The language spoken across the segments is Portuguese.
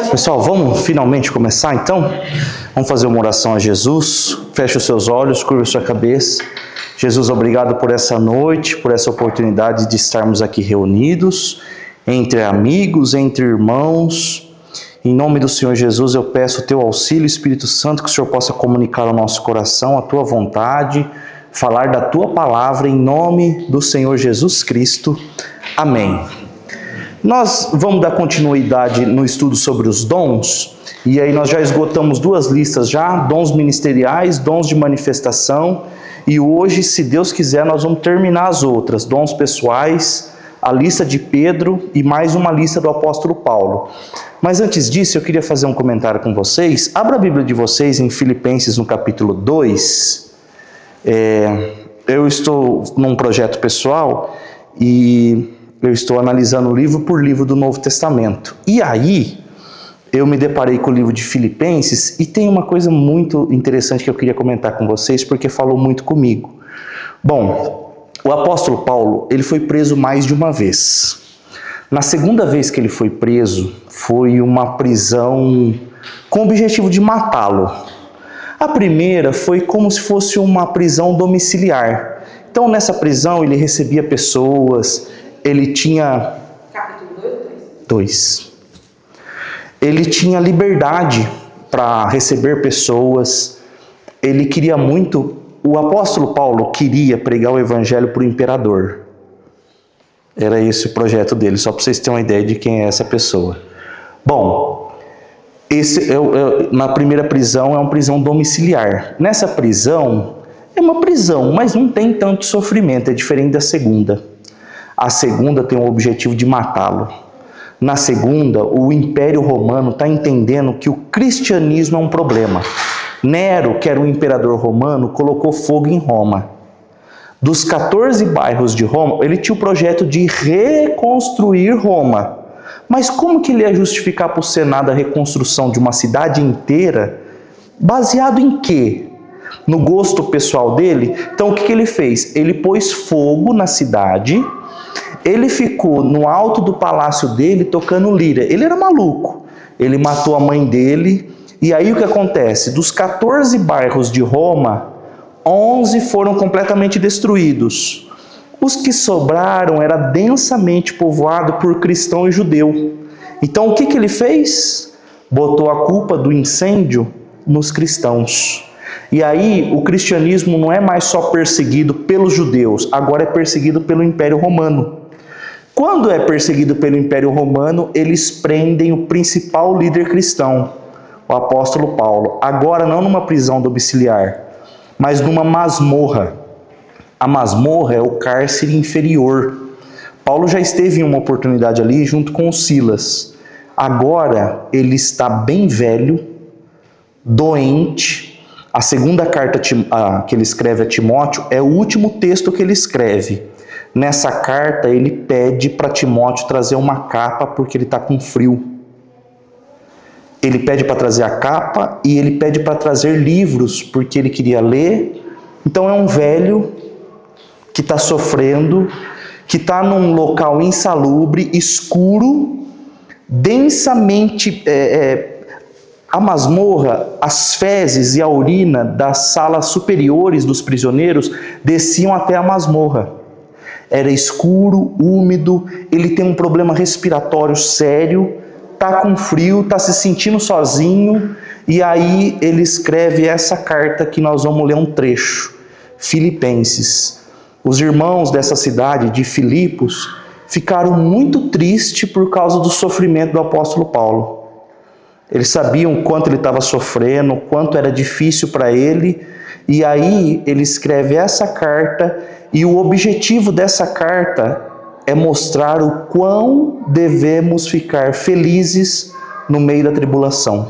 Pessoal, vamos finalmente começar então? Vamos fazer uma oração a Jesus. Feche os seus olhos, curva a sua cabeça. Jesus, obrigado por essa noite, por essa oportunidade de estarmos aqui reunidos, entre amigos, entre irmãos. Em nome do Senhor Jesus, eu peço o teu auxílio, Espírito Santo, que o Senhor possa comunicar ao nosso coração a tua vontade, falar da tua palavra, em nome do Senhor Jesus Cristo. Amém. Nós vamos dar continuidade no estudo sobre os dons, e aí nós já esgotamos duas listas já, dons ministeriais, dons de manifestação, e hoje, se Deus quiser, nós vamos terminar as outras, dons pessoais, a lista de Pedro e mais uma lista do apóstolo Paulo. Mas antes disso, eu queria fazer um comentário com vocês. Abra a Bíblia de vocês em Filipenses, no capítulo 2. Eu estou num projeto pessoal e eu estou analisando livro por livro do Novo Testamento. E aí, eu me deparei com o livro de Filipenses e tem uma coisa muito interessante que eu queria comentar com vocês, porque falou muito comigo. Bom, o apóstolo Paulo, ele foi preso mais de uma vez. Na segunda vez que ele foi preso, foi uma prisão com o objetivo de matá-lo. A primeira foi como se fosse uma prisão domiciliar. Então, nessa prisão, ele recebia pessoas, ele tinha... Capítulo 2 ou 3? 2. Ele tinha liberdade para receber pessoas, ele queria muito... O apóstolo Paulo queria pregar o evangelho para o imperador. Era esse o projeto dele, só para vocês terem uma ideia de quem é essa pessoa. Bom, na primeira prisão é uma prisão domiciliar. Nessa prisão, é uma prisão, mas não tem tanto sofrimento, é diferente da segunda. A segunda tem o objetivo de matá-lo. Na segunda, o Império Romano está entendendo que o cristianismo é um problema. Nero, que era o imperador romano, colocou fogo em Roma. Dos 14 bairros de Roma, ele tinha o projeto de reconstruir Roma. Mas como que ele ia justificar para o Senado a reconstrução de uma cidade inteira? Baseado em quê? No gosto pessoal dele? Então o que ele fez? Ele pôs fogo na cidade, ele ficou no alto do palácio dele tocando lira. Ele era maluco. Ele matou a mãe dele. E aí o que acontece? Dos 14 bairros de Roma, 11 foram completamente destruídos. Os que sobraram era densamente povoado por cristão e judeu. Então o que ele fez? Botou a culpa do incêndio nos cristãos. E aí o cristianismo não é mais só perseguido pelos judeus, agora é perseguido pelo Império Romano. Quando é perseguido pelo Império Romano, eles prendem o principal líder cristão, o apóstolo Paulo. Agora não numa prisão domiciliar, mas numa masmorra. A masmorra é o cárcere inferior. Paulo já esteve em uma oportunidade ali junto com o Silas. Agora ele está bem velho, doente. A segunda carta que ele escreve a Timóteo é o último texto que ele escreve. Nessa carta ele pede para Timóteo trazer uma capa porque ele está com frio. Ele pede para trazer a capa e ele pede para trazer livros porque ele queria ler. Então é um velho que está sofrendo, que está num local insalubre, escuro, densamente... A masmorra, as fezes e a urina das salas superiores dos prisioneiros desciam até a masmorra. Era escuro, úmido, ele tem um problema respiratório sério, está com frio, está se sentindo sozinho, e aí ele escreve essa carta que nós vamos ler um trecho. Filipenses. Os irmãos dessa cidade de Filipos ficaram muito tristes por causa do sofrimento do apóstolo Paulo. Eles sabiam o quanto ele estava sofrendo, o quanto era difícil para ele, e aí ele escreve essa carta, e o objetivo dessa carta é mostrar o quão devemos ficar felizes no meio da tribulação.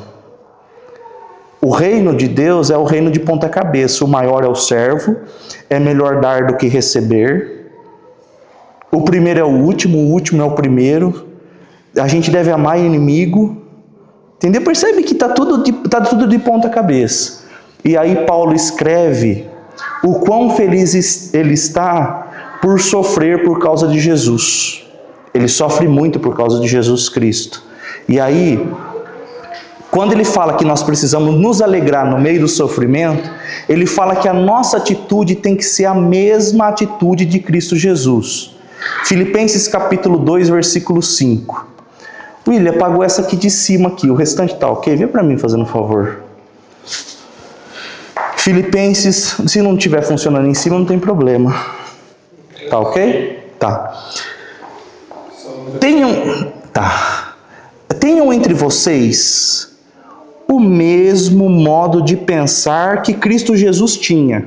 O reino de Deus é o reino de ponta cabeça, o maior é o servo, é melhor dar do que receber, o primeiro é o último é o primeiro, a gente deve amar o inimigo, entendeu? Percebe que está tudo de ponta cabeça. E aí Paulo escreve o quão feliz ele está por sofrer por causa de Jesus. Ele sofre muito por causa de Jesus Cristo. E aí Quando ele fala que nós precisamos nos alegrar no meio do sofrimento, ele fala que a nossa atitude tem que ser a mesma atitude de Cristo Jesus. Filipenses capítulo 2, versículo 5. William, apagou essa aqui de cima aqui, o restante tá ok? Vê para mim fazendo um favor. Filipenses, se não estiver funcionando em cima, não tem problema. Tá ok? Tá. Tenham entre vocês o mesmo modo de pensar que Cristo Jesus tinha.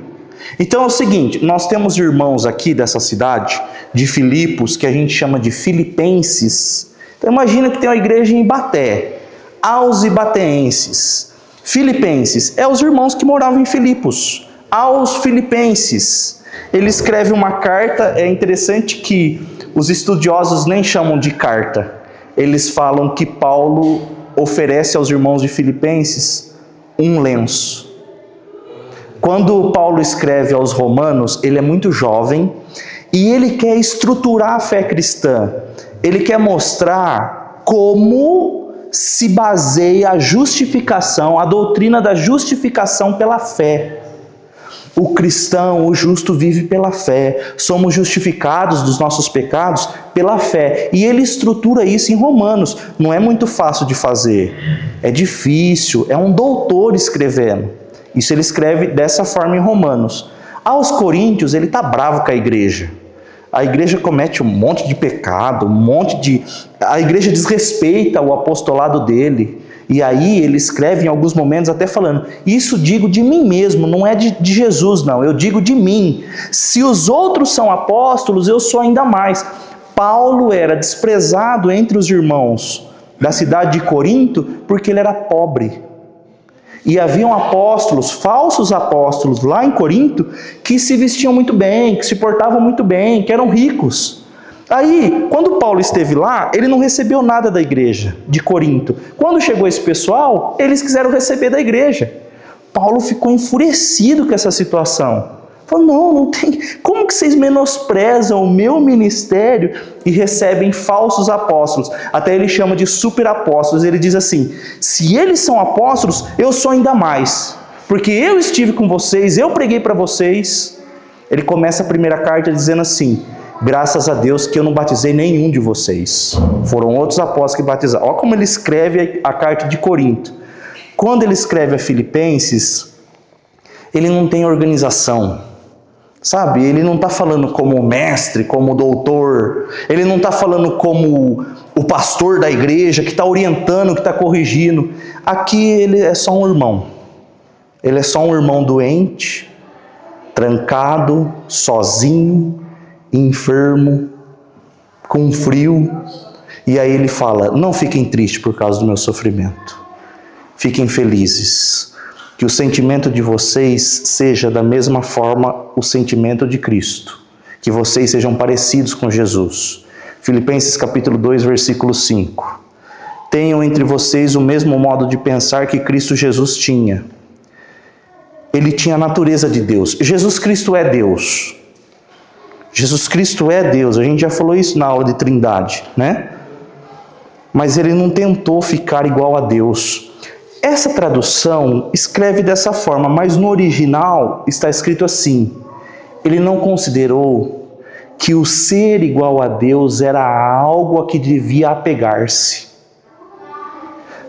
Então é o seguinte, nós temos irmãos aqui dessa cidade, de Filipos, que a gente chama de filipenses. Então imagina que tem uma igreja em Ibaté, aos ibateenses. Filipenses é os irmãos que moravam em Filipos, aos filipenses. Ele escreve uma carta, é interessante que os estudiosos nem chamam de carta. Eles falam que Paulo oferece aos irmãos de Filipenses um lenço. Quando Paulo escreve aos romanos, ele é muito jovem e ele quer estruturar a fé cristã. Ele quer mostrar como se baseia a justificação, a doutrina da justificação pela fé. O cristão, o justo, vive pela fé. Somos justificados dos nossos pecados pela fé. E ele estrutura isso em Romanos. Não é muito fácil de fazer. É difícil. É um doutor escrevendo. Isso ele escreve dessa forma em Romanos. Aos Coríntios, ele está bravo com a igreja. A igreja comete um monte de pecado, a igreja desrespeita o apostolado dele. E aí ele escreve em alguns momentos até falando, isso digo de mim mesmo, não é de Jesus não, eu digo de mim. Se os outros são apóstolos, eu sou ainda mais. Paulo era desprezado entre os irmãos da cidade de Corinto porque ele era pobre. E haviam apóstolos, falsos apóstolos lá em Corinto, que se vestiam muito bem, que se portavam muito bem, que eram ricos. Aí, quando Paulo esteve lá, ele não recebeu nada da igreja de Corinto. Quando chegou esse pessoal, eles quiseram receber da igreja. Paulo ficou enfurecido com essa situação. Falou, não tem... Como que vocês menosprezam o meu ministério e recebem falsos apóstolos? Até ele chama de superapóstolos. Ele diz assim, se eles são apóstolos, eu sou ainda mais. Porque eu estive com vocês, eu preguei para vocês. Ele começa a primeira carta dizendo assim, graças a Deus que eu não batizei nenhum de vocês. Foram outros apóstolos que batizaram. Olha como ele escreve a carta de Corinto. Quando ele escreve a Filipenses, ele não tem organização. Sabe, ele não está falando como mestre, como doutor, ele não está falando como o pastor da igreja que está orientando, que está corrigindo. Aqui ele é só um irmão. Ele é só um irmão doente, trancado, sozinho, enfermo, com frio. E aí ele fala, não fiquem tristes por causa do meu sofrimento. Fiquem felizes. Que o sentimento de vocês seja da mesma forma o sentimento de Cristo. Que vocês sejam parecidos com Jesus. Filipenses capítulo 2, versículo 5. Tenham entre vocês o mesmo modo de pensar que Cristo Jesus tinha. Ele tinha a natureza de Deus. Jesus Cristo é Deus. Jesus Cristo é Deus. A gente já falou isso na aula de Trindade, né? Mas ele não tentou ficar igual a Deus. Essa tradução escreve dessa forma, mas no original está escrito assim. Ele não considerou que o ser igual a Deus era algo a que devia apegar-se.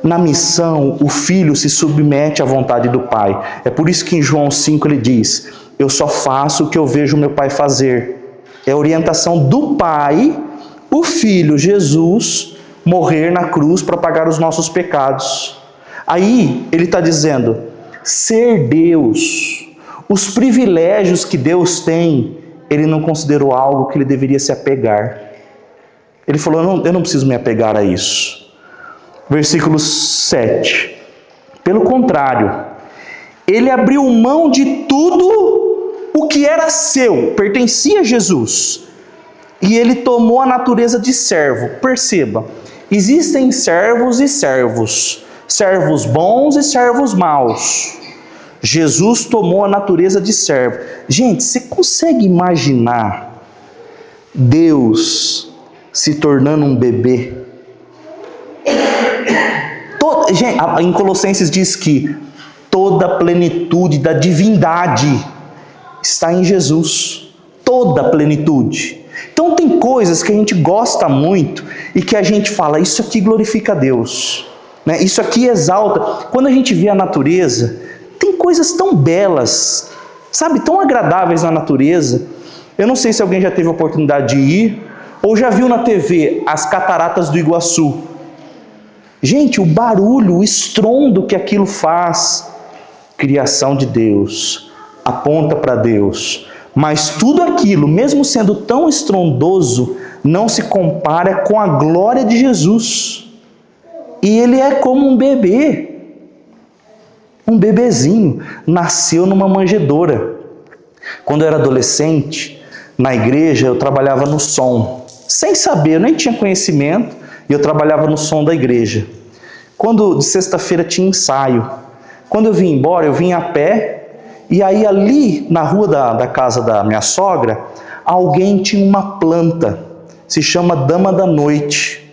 Na missão, o filho se submete à vontade do pai. É por isso que em João 5 ele diz, eu só faço o que eu vejo meu pai fazer. É a orientação do pai, o filho Jesus, morrer na cruz para pagar os nossos pecados. Aí ele está dizendo, ser Deus, os privilégios que Deus tem, ele não considerou algo que ele deveria se apegar. Ele falou, eu não preciso me apegar a isso. Versículo 7. Pelo contrário, ele abriu mão de tudo o que era seu, pertencia a Jesus. E ele tomou a natureza de servo. Perceba, existem servos e servos. Servos bons e servos maus. Jesus tomou a natureza de servo. Gente, você consegue imaginar Deus se tornando um bebê? Gente, em Colossenses diz que toda a plenitude da divindade está em Jesus. Toda a plenitude. Então tem coisas que a gente gosta muito e que a gente fala, isso aqui glorifica a Deus, né? Isso aqui exalta. Quando a gente vê a natureza, tem coisas tão belas, sabe, tão agradáveis na natureza. Eu não sei se alguém já teve a oportunidade de ir ou já viu na TV as cataratas do Iguaçu. Gente, o barulho, o estrondo que aquilo faz, criação de Deus, aponta para Deus. Mas tudo aquilo, mesmo sendo tão estrondoso, não se compara com a glória de Jesus. E ele é como um bebê. Um bebezinho. Nasceu numa manjedoura. Quando eu era adolescente, na igreja, eu trabalhava no som. Sem saber, eu nem tinha conhecimento, e eu trabalhava no som da igreja. Quando de sexta-feira tinha ensaio. Quando eu vim embora, eu vim a pé. E aí ali na rua da casa da minha sogra, alguém tinha uma planta, se chama Dama da Noite.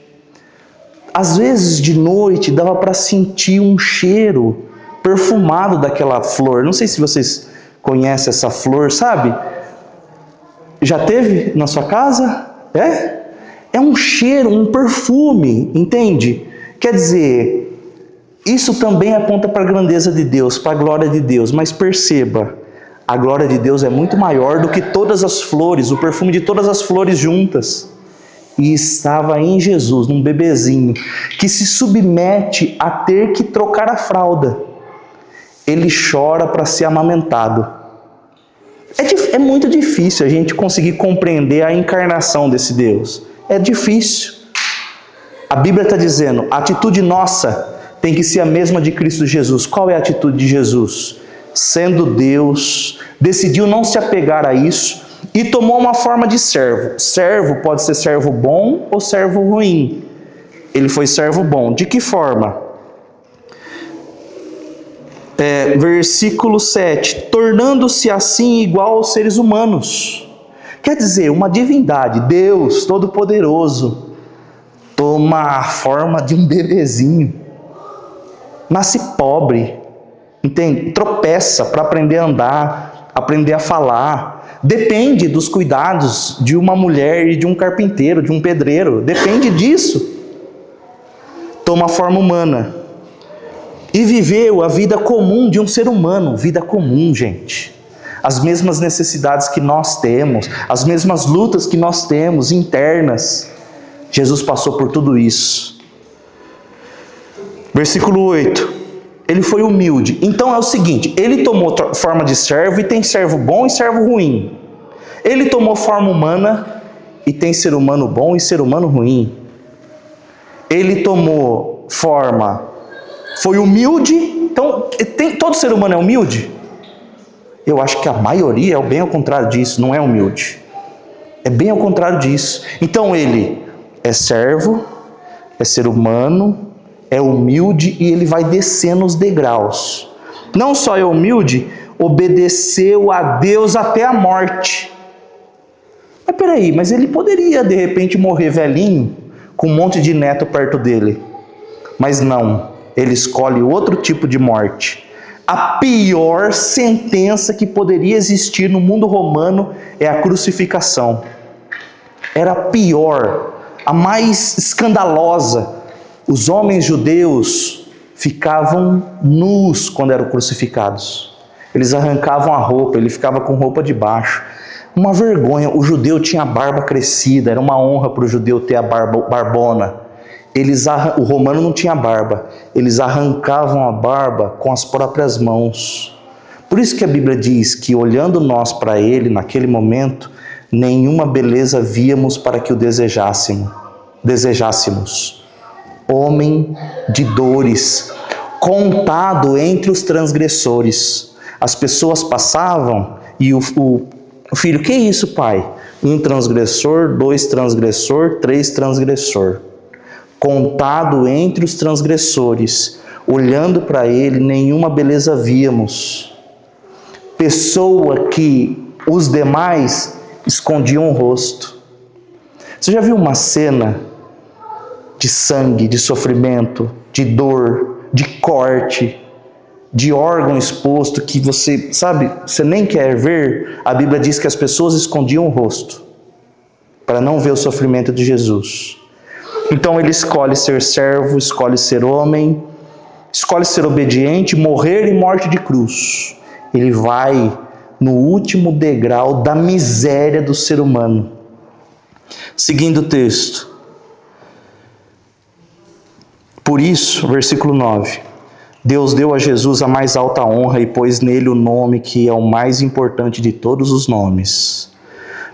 Às vezes de noite dava para sentir um cheiro perfumado daquela flor. Não sei se vocês conhecem essa flor, sabe? Já teve na sua casa? É um cheiro, um perfume, entende? Quer dizer, isso também aponta para a grandeza de Deus, para a glória de Deus. Mas perceba, a glória de Deus é muito maior do que todas as flores, o perfume de todas as flores juntas. E estava em Jesus, num bebezinho, que se submete a ter que trocar a fralda. Ele chora para ser amamentado. É muito difícil a gente conseguir compreender a encarnação desse Deus. É difícil. A Bíblia está dizendo, a atitude nossa tem que ser a mesma de Cristo Jesus. Qual é a atitude de Jesus? Sendo Deus, decidiu não se apegar a isso e tomou uma forma de servo. Servo pode ser servo bom ou servo ruim. Ele foi servo bom. De que forma? Versículo 7. Tornando-se assim igual aos seres humanos. Quer dizer, uma divindade, Deus Todo-Poderoso, toma a forma de um bebezinho. Nasce pobre, entende? Tropeça para aprender a andar, aprender a falar. Depende dos cuidados de uma mulher e de um carpinteiro, de um pedreiro. Depende disso. Toma a forma humana. E viveu a vida comum de um ser humano. Vida comum, gente. As mesmas necessidades que nós temos, as mesmas lutas que nós temos, internas. Jesus passou por tudo isso. Versículo 8, ele foi humilde. Então é o seguinte, ele tomou forma de servo e tem servo bom e servo ruim. Ele tomou forma humana e tem ser humano bom e ser humano ruim. Ele tomou forma, foi humilde, então todo ser humano é humilde? Eu acho que a maioria é bem ao contrário disso, não é humilde. É bem ao contrário disso. Então ele é servo, é ser humano, é humilde e ele vai descendo os degraus. Não só é humilde, obedeceu a Deus até a morte. Mas peraí, mas ele poderia de repente morrer velhinho, com um monte de neto perto dele. Mas não, ele escolhe outro tipo de morte. A pior sentença que poderia existir no mundo romano é a crucificação. Era a pior, a mais escandalosa. Os homens judeus ficavam nus quando eram crucificados. Eles arrancavam a roupa, ele ficava com roupa de baixo. Uma vergonha, o judeu tinha a barba crescida, era uma honra para o judeu ter a barbona. O romano não tinha barba, eles arrancavam a barba com as próprias mãos. Por isso que a Bíblia diz que olhando nós para ele naquele momento, nenhuma beleza víamos para que o desejássemos. Homem de dores, contado entre os transgressores. As pessoas passavam e o filho, que isso, pai? 1 transgressor, 2 transgressor, 3 transgressor. Contado entre os transgressores, olhando para ele, nenhuma beleza víamos. Pessoa que os demais escondiam o rosto. Você já viu uma cena de sangue, de sofrimento, de dor, de corte, de órgão exposto que você, sabe, você nem quer ver. A Bíblia diz que as pessoas escondiam o rosto para não ver o sofrimento de Jesus. Então ele escolhe ser servo, escolhe ser homem, escolhe ser obediente, morrer em morte de cruz. Ele vai no último degrau da miséria do ser humano. Seguindo o texto. Por isso, versículo 9. Deus deu a Jesus a mais alta honra e pôs nele o nome que é o mais importante de todos os nomes,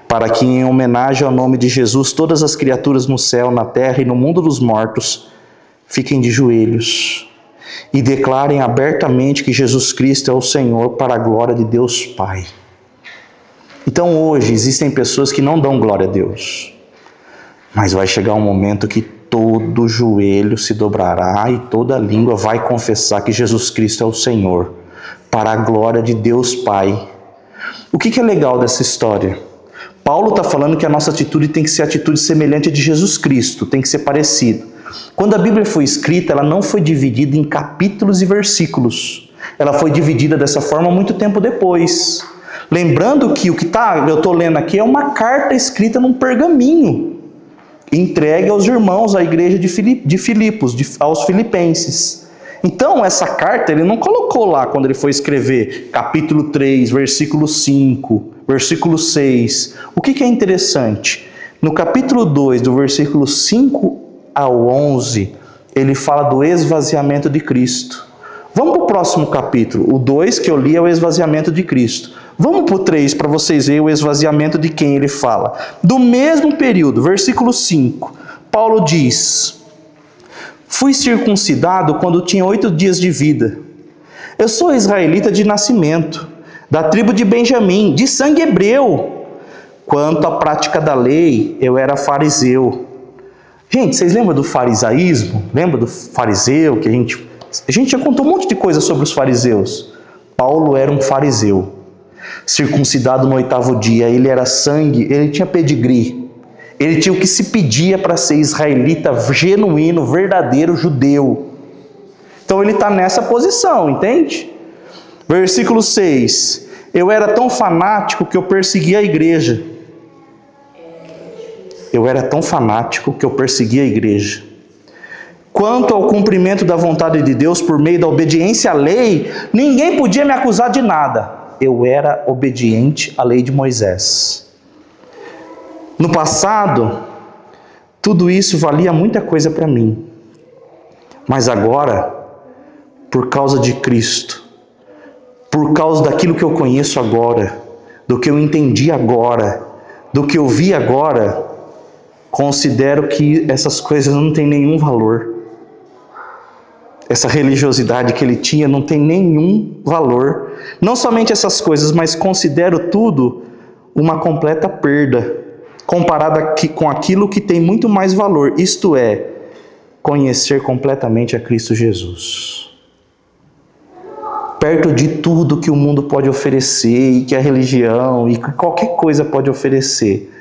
para que em homenagem ao nome de Jesus todas as criaturas no céu, na terra e no mundo dos mortos fiquem de joelhos e declarem abertamente que Jesus Cristo é o Senhor, para a glória de Deus Pai. Então hoje existem pessoas que não dão glória a Deus, mas vai chegar um momento que todo joelho se dobrará e toda língua vai confessar que Jesus Cristo é o Senhor, para a glória de Deus Pai. O que é legal dessa história? Paulo está falando que a nossa atitude tem que ser a atitude semelhante a de Jesus Cristo, tem que ser parecido. Quando a Bíblia foi escrita, ela não foi dividida em capítulos e versículos. Ela foi dividida dessa forma muito tempo depois. Lembrando que o que eu estou lendo aqui é uma carta escrita num pergaminho, entregue aos irmãos, à igreja de Filipos, aos filipenses. Então, essa carta ele não colocou lá quando ele foi escrever capítulo 3, versículo 5, versículo 6. O que é interessante? No capítulo 2, do versículo 5 ao 11, ele fala do esvaziamento de Cristo. Vamos para o próximo capítulo. O 2 que eu li é o esvaziamento de Cristo. Vamos para o 3 para vocês verem o esvaziamento de quem ele fala. Do mesmo período, versículo 5, Paulo diz: fui circuncidado quando tinha 8 dias de vida. Eu sou israelita de nascimento, da tribo de Benjamim, de sangue hebreu. Quanto à prática da lei, eu era fariseu. Gente, vocês lembram do farisaísmo? Lembra do fariseu? Que a gente já contou um monte de coisa sobre os fariseus. Paulo era um fariseu. Circuncidado no 8º dia, ele era sangue, ele tinha pedigree. Ele tinha o que se pedia para ser israelita genuíno, verdadeiro judeu. Então ele está nessa posição, entende? Versículo 6. Eu era tão fanático que eu perseguia a igreja. Eu era tão fanático que eu perseguia a igreja. Quanto ao cumprimento da vontade de Deus por meio da obediência à lei, ninguém podia me acusar de nada. Eu era obediente à lei de Moisés. No passado, tudo isso valia muita coisa para mim. Mas agora, por causa de Cristo, por causa daquilo que eu conheço agora, do que eu entendi agora, do que eu vi agora, considero que essas coisas não têm nenhum valor. Essa religiosidade que ele tinha não tem nenhum valor. Não somente essas coisas, mas considero tudo uma completa perda, comparada com aquilo que tem muito mais valor, isto é, conhecer completamente a Cristo Jesus. Perto de tudo que o mundo pode oferecer, e que a religião, e que qualquer coisa pode oferecer,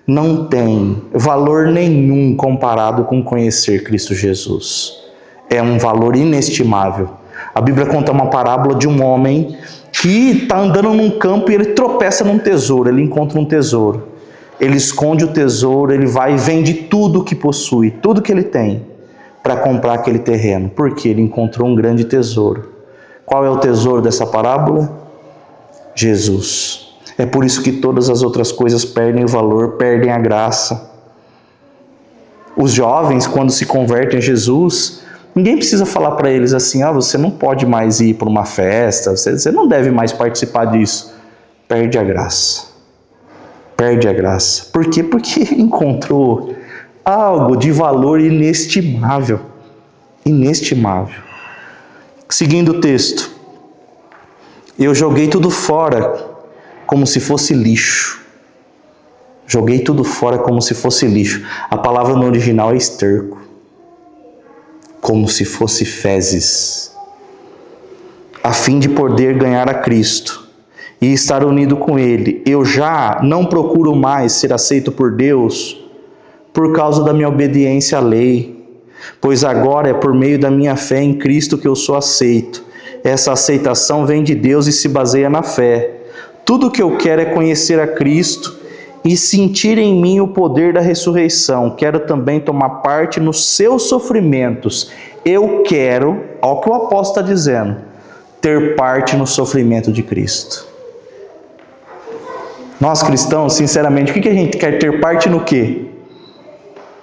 não tem valor nenhum comparado com conhecer Cristo Jesus. É um valor inestimável. A Bíblia conta uma parábola de um homem que está andando num campo e ele tropeça num tesouro, ele encontra um tesouro. Ele esconde o tesouro, ele vai e vende tudo que possui, tudo que ele tem, para comprar aquele terreno, porque ele encontrou um grande tesouro. Qual é o tesouro dessa parábola? Jesus. É por isso que todas as outras coisas perdem o valor, perdem a graça. Os jovens, quando se convertem a Jesus, ninguém precisa falar para eles assim, você não pode mais ir para uma festa, você não deve mais participar disso. Perde a graça. Perde a graça. Por quê? Porque encontrou algo de valor inestimável. Inestimável. Seguindo o texto. Eu joguei tudo fora como se fosse lixo. Joguei tudo fora como se fosse lixo. A palavra no original é esterco. Como se fosse fezes, a fim de poder ganhar a Cristo e estar unido com Ele. Eu já não procuro mais ser aceito por Deus por causa da minha obediência à lei, pois agora é por meio da minha fé em Cristo que eu sou aceito. Essa aceitação vem de Deus e se baseia na fé. Tudo o que eu quero é conhecer a Cristo e sentir em mim o poder da ressurreição. Quero também tomar parte nos seus sofrimentos. Eu quero, olha o que o apóstolo está dizendo, ter parte no sofrimento de Cristo. Nós cristãos, sinceramente, o que a gente quer ter parte no quê?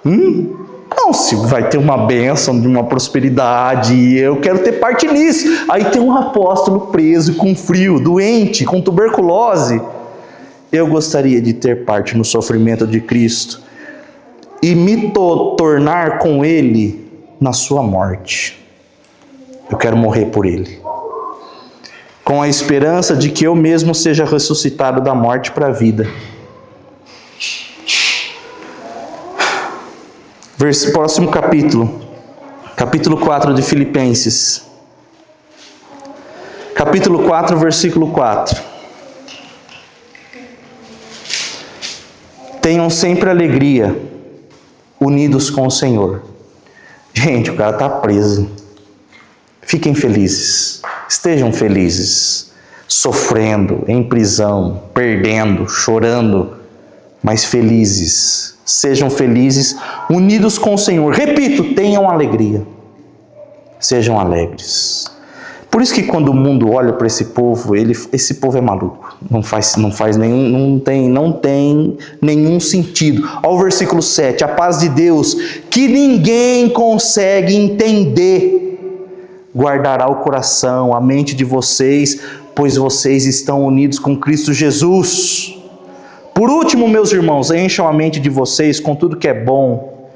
Não, se vai ter uma bênção, de uma prosperidade, eu quero ter parte nisso. Aí tem um apóstolo preso, com frio, doente, com tuberculose. Eu gostaria de ter parte no sofrimento de Cristo e me tornar com Ele na sua morte. Eu quero morrer por Ele, com a esperança de que eu mesmo seja ressuscitado da morte para a vida. Próximo capítulo, capítulo 4 de Filipenses. Capítulo 4, versículo 4. Tenham sempre alegria, unidos com o Senhor. Gente, o cara está preso. Fiquem felizes, estejam felizes, sofrendo, em prisão, perdendo, chorando, mas felizes. Sejam felizes, unidos com o Senhor. Repito, tenham alegria. Sejam alegres. Por isso que quando o mundo olha para esse povo, esse povo é maluco. Não tem nenhum sentido. Olha o versículo 7. A paz de Deus, que ninguém consegue entender, guardará o coração, a mente de vocês, pois vocês estão unidos com Cristo Jesus. Por último, meus irmãos, encham a mente de vocês com tudo que é bom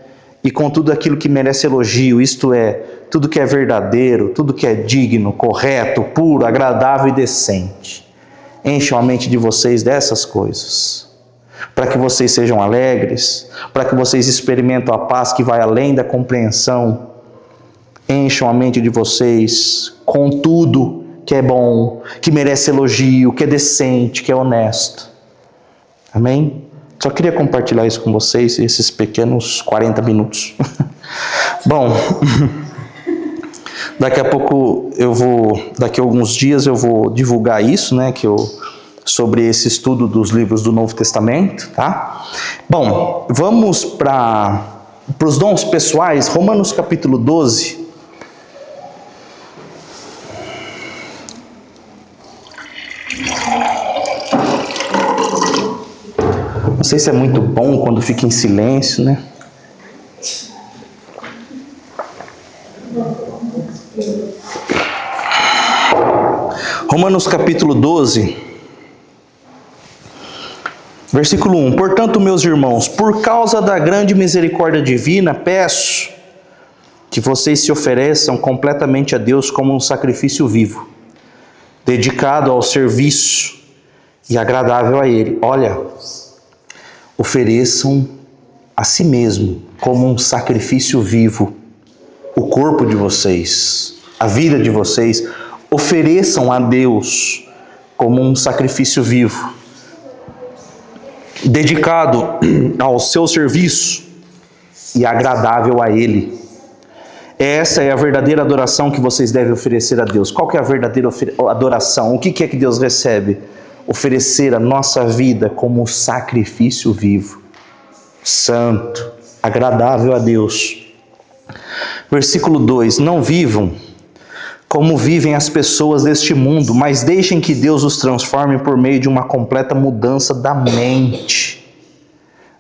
e com tudo aquilo que merece elogio, isto é, tudo que é verdadeiro, tudo que é digno, correto, puro, agradável e decente. Encham a mente de vocês dessas coisas, para que vocês sejam alegres, para que vocês experimentem a paz que vai além da compreensão. Encham a mente de vocês com tudo que é bom, que merece elogio, que é decente, que é honesto. Amém? Só queria compartilhar isso com vocês, esses pequenos 40 minutos. Bom, daqui a pouco daqui a alguns dias eu vou divulgar isso, né, sobre esse estudo dos livros do Novo Testamento, tá? Bom, vamos para os dons pessoais, Romanos capítulo 12. Não sei se é muito bom quando fica em silêncio, né? Romanos capítulo 12, versículo 1. Portanto, meus irmãos, por causa da grande misericórdia divina, peço que vocês se ofereçam completamente a Deus como um sacrifício vivo, dedicado ao serviço e agradável a Ele. Olha, ofereçam a si mesmo como um sacrifício vivo, o corpo de vocês, a vida de vocês, ofereçam a Deus como um sacrifício vivo, dedicado ao seu serviço e agradável a Ele. Essa é a verdadeira adoração que vocês devem oferecer a Deus. Qual que é a verdadeira adoração? O que é que Deus recebe? Oferecer a nossa vida como sacrifício vivo, santo, agradável a Deus. Versículo 2. Não vivam como vivem as pessoas deste mundo, mas deixem que Deus os transforme por meio de uma completa mudança da mente.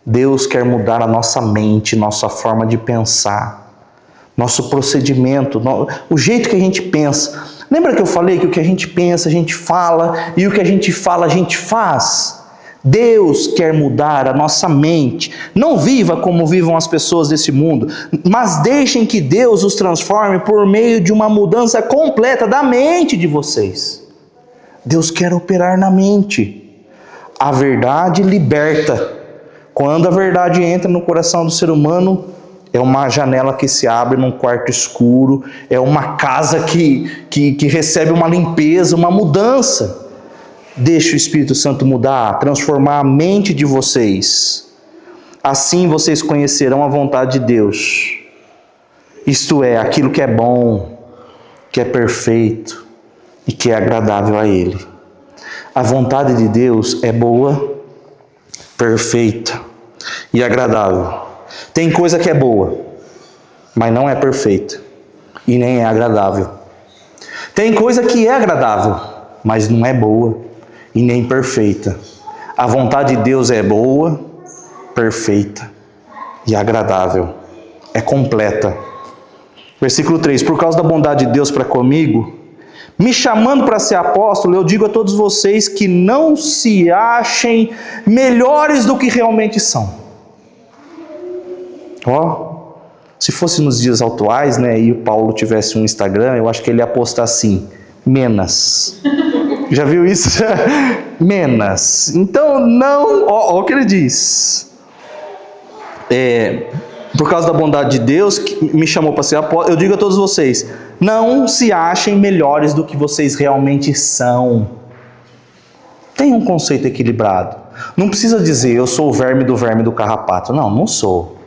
Deus quer mudar a nossa mente, nossa forma de pensar, nosso procedimento, o jeito que a gente pensa. Lembra que eu falei que o que a gente pensa, a gente fala, e o que a gente fala, a gente faz? Deus quer mudar a nossa mente. Não viva como vivam as pessoas desse mundo, mas deixem que Deus os transforme por meio de uma mudança completa da mente de vocês. Deus quer operar na mente. A verdade liberta. Quando a verdade entra no coração do ser humano, é uma janela que se abre num quarto escuro, é uma casa que recebe uma limpeza, uma mudança. Deixe o Espírito Santo mudar, transformar a mente de vocês. Assim vocês conhecerão a vontade de Deus. isto é, aquilo que é bom, que é perfeito e que é agradável a Ele. A vontade de Deus é boa, perfeita e agradável. Tem coisa que é boa, mas não é perfeita e nem é agradável. Tem coisa que é agradável, mas não é boa e nem perfeita. A vontade de Deus é boa, perfeita e agradável. É completa. Versículo 3. Por causa da bondade de Deus para comigo, me chamando para ser apóstolo, eu digo a todos vocês que não se achem melhores do que realmente são. Se fosse nos dias atuais, né, e o Paulo tivesse um Instagram, eu acho que ele ia postar assim, menos. Já viu isso? Menos. Então, não... Ó o que ele diz. Por causa da bondade de Deus, que me chamou para ser apóstolo, eu digo a todos vocês, não se achem melhores do que vocês realmente são. Tenha um conceito equilibrado. Não precisa dizer, eu sou o verme do carrapato. Não, não sou.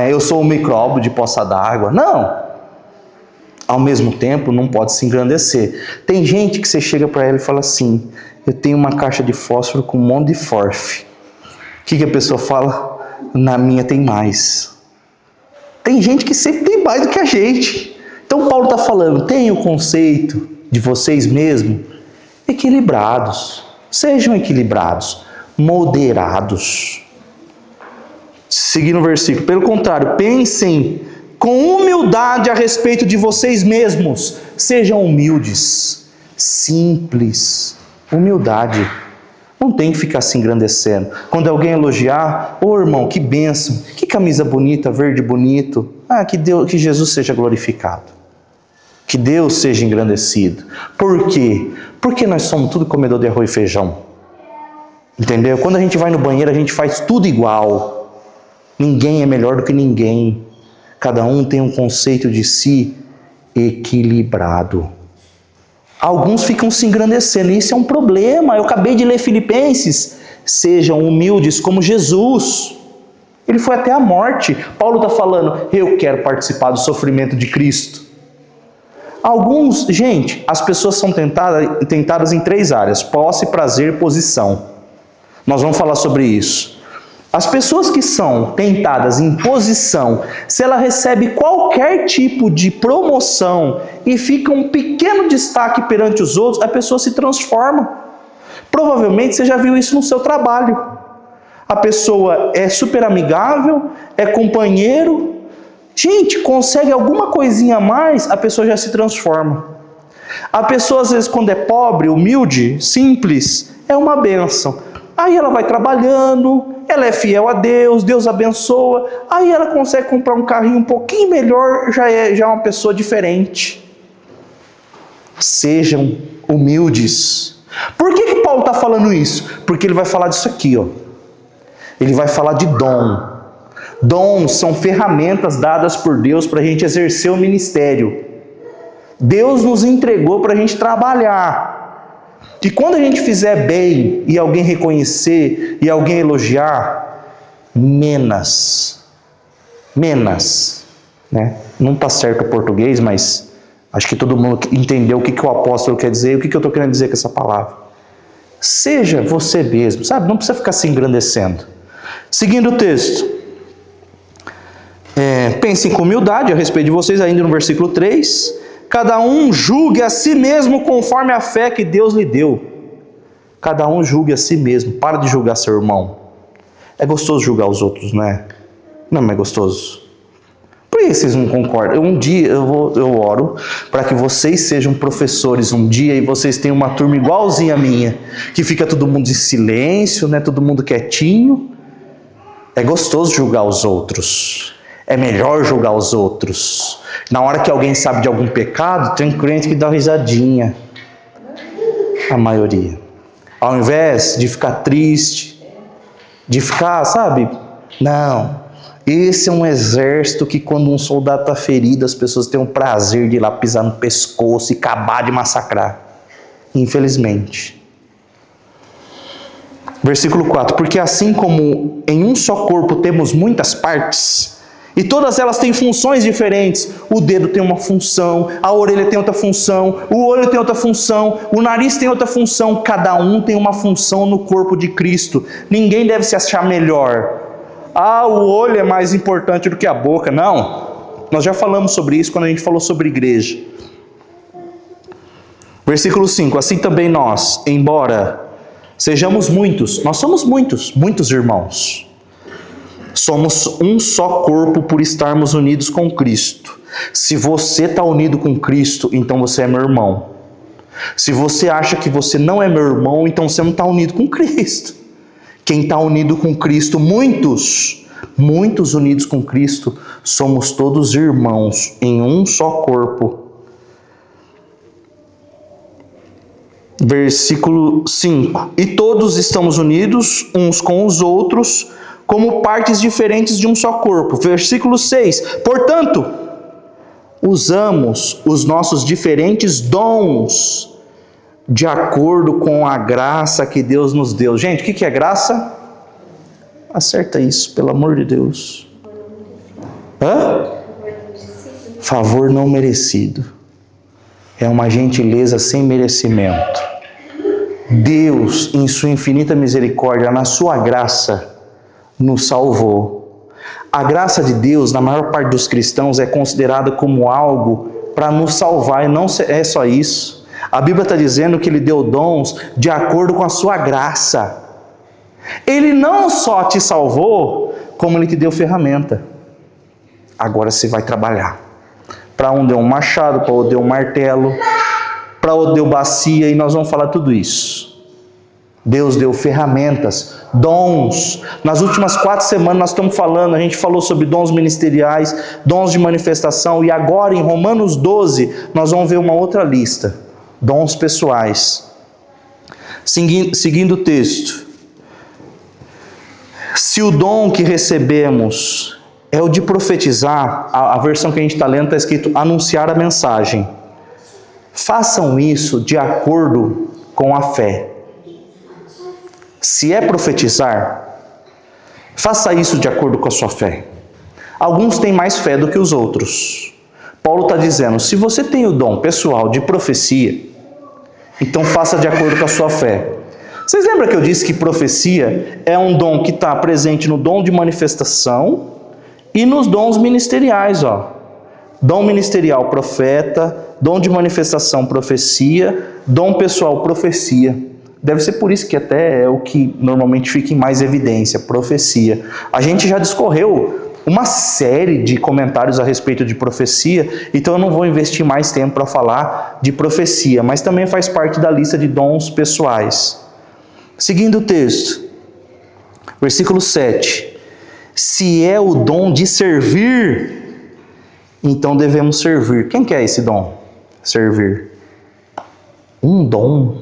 Eu sou o micróbio de poça d'água. Não. Ao mesmo tempo, não pode se engrandecer. Tem gente que você chega para ela e fala assim, eu tenho uma caixa de fósforo com um monte de forf. O que a pessoa fala? Na minha tem mais. Tem gente que sempre tem mais do que a gente. Então Paulo está falando, tenha o conceito de vocês mesmos equilibrados. Sejam equilibrados, moderados. Seguindo o versículo, pelo contrário, pensem com humildade a respeito de vocês mesmos. Sejam humildes, simples, humildade. Não tem que ficar se engrandecendo. Quando alguém elogiar, irmão, que bênção, que camisa bonita, verde bonito. Que Jesus seja glorificado. Que Deus seja engrandecido. Por quê? Porque nós somos tudo comedor de arroz e feijão. Entendeu? Quando a gente vai no banheiro, a gente faz tudo igual. Ninguém é melhor do que ninguém. Cada um tem um conceito de si equilibrado. Alguns ficam se engrandecendo, isso é um problema. Eu acabei de ler Filipenses. Sejam humildes como Jesus. Ele foi até a morte. Paulo está falando, eu quero participar do sofrimento de Cristo. As pessoas são tentadas em 3 áreas: posse, prazer e posição. Nós vamos falar sobre isso. As pessoas que são tentadas em posição, se ela recebe qualquer tipo de promoção e fica um pequeno destaque perante os outros, a pessoa se transforma. Provavelmente você já viu isso no seu trabalho. A pessoa é super amigável, é companheiro. Consegue alguma coisinha a mais, a pessoa já se transforma. A pessoa, às vezes, quando é pobre, humilde, simples, é uma bênção. Aí ela vai trabalhando, ela é fiel a Deus, Deus abençoa, aí ela consegue comprar um carrinho um pouquinho melhor, já é uma pessoa diferente. Sejam humildes. Por que Paulo está falando isso? Porque ele vai falar disso aqui, Ele vai falar de dom. Dons são ferramentas dadas por Deus para a gente exercer o ministério. Deus nos entregou para a gente trabalhar. Que quando a gente fizer bem e alguém reconhecer e alguém elogiar, menos, né? Não está certo o português, mas acho que todo mundo entendeu o que o apóstolo quer dizer e o que eu estou querendo dizer com essa palavra. Seja você mesmo, sabe? Não precisa ficar se engrandecendo. Seguindo o texto. Pensem com humildade a respeito de vocês, ainda no versículo 3. Cada um julgue a si mesmo conforme a fé que Deus lhe deu. Cada um julgue a si mesmo. Para de julgar seu irmão. É gostoso julgar os outros, não é? Não é gostoso? Por que vocês não concordam? Um dia eu oro para que vocês sejam professores um dia e vocês tenham uma turma igualzinha a minha, que fica todo mundo em silêncio, né? Todo mundo quietinho. É gostoso julgar os outros. É melhor julgar os outros. Na hora que alguém sabe de algum pecado, tem crente que dá uma risadinha. A maioria. Ao invés de ficar triste, de ficar, sabe? Não. Esse é um exército que quando um soldado está ferido, as pessoas têm o prazer de ir lá pisar no pescoço e acabar de massacrar. Infelizmente. Versículo 4. Porque assim como em um só corpo temos muitas partes, E todas elas têm funções diferentes. O dedo tem uma função, a orelha tem outra função, o olho tem outra função, o nariz tem outra função. Cada um tem uma função no corpo de Cristo. Ninguém deve se achar melhor. Ah, o olho é mais importante do que a boca. Não. Nós já falamos sobre isso quando a gente falou sobre igreja. Versículo 5. Assim também nós, embora sejamos muitos, nós somos muitos irmãos. Somos um só corpo por estarmos unidos com Cristo. Se você está unido com Cristo, então você é meu irmão. Se você acha que você não é meu irmão, então você não está unido com Cristo. Quem está unido com Cristo, muitos unidos com Cristo, somos todos irmãos em um só corpo. Versículo 5. E todos estamos unidos uns com os outros, como partes diferentes de um só corpo. Versículo 6. Portanto, usamos os nossos diferentes dons de acordo com a graça que Deus nos deu. Gente, o que é graça? Acerta isso, pelo amor de Deus. Favor não merecido. É uma gentileza sem merecimento. Deus, em sua infinita misericórdia, na sua graça, nos salvou. A graça de Deus, na maior parte dos cristãos, é considerada como algo para nos salvar, e não é só isso. A Bíblia está dizendo que Ele deu dons de acordo com a sua graça. Ele não só te salvou, como Ele te deu ferramenta. Agora você vai trabalhar. Para um deu um machado, para outro deu um martelo, para outro deu bacia, e nós vamos falar tudo isso. Deus deu ferramentas, dons. Nas últimas 4 semanas nós estamos falando, a gente falou sobre dons ministeriais, dons de manifestação, e agora em Romanos 12 nós vamos ver uma outra lista, dons pessoais. Seguindo o texto. Se o dom que recebemos é o de profetizar, a versão que a gente está lendo está escrito anunciar a mensagem. Façam isso de acordo com a fé. Se é profetizar, faça isso de acordo com a sua fé. Alguns têm mais fé do que os outros. Paulo está dizendo, se você tem o dom pessoal de profecia, então faça de acordo com a sua fé. Vocês lembram que eu disse que profecia é um dom que está presente no dom de manifestação e nos dons ministeriais, ó. Dom ministerial, profeta, dom de manifestação, profecia, dom pessoal, profecia. Deve ser por isso que até é o que normalmente fica em mais evidência, profecia. A gente já discorreu uma série de comentários a respeito de profecia, então eu não vou investir mais tempo para falar de profecia, mas também faz parte da lista de dons pessoais. Seguindo o texto, versículo 7. Se é o dom de servir, então devemos servir. Quem quer esse dom? Servir. Um dom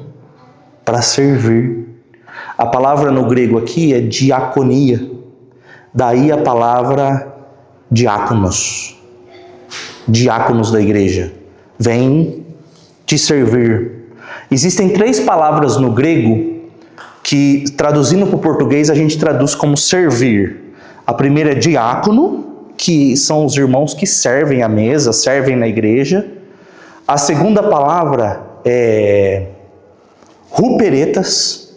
para servir. A palavra no grego aqui é diaconia. Daí a palavra diáconos. Diáconos da igreja. Vem te servir. Existem 3 palavras no grego que, traduzindo para o português, a gente traduz como servir. A primeira é diácono, que são os irmãos que servem à mesa, servem na igreja. A segunda palavra é ruperetas.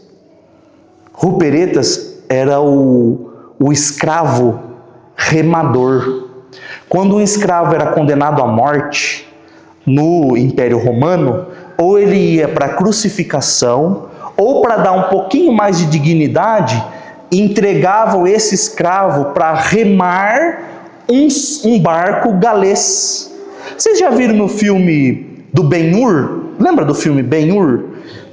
Ruperetas era o escravo remador. Quando um escravo era condenado à morte no Império Romano, ou ele ia para a crucificação, ou para dar um pouquinho mais de dignidade, entregavam esse escravo para remar um barco galês. Vocês já viram no filme do Ben-Hur? Lembra do filme Ben-Hur?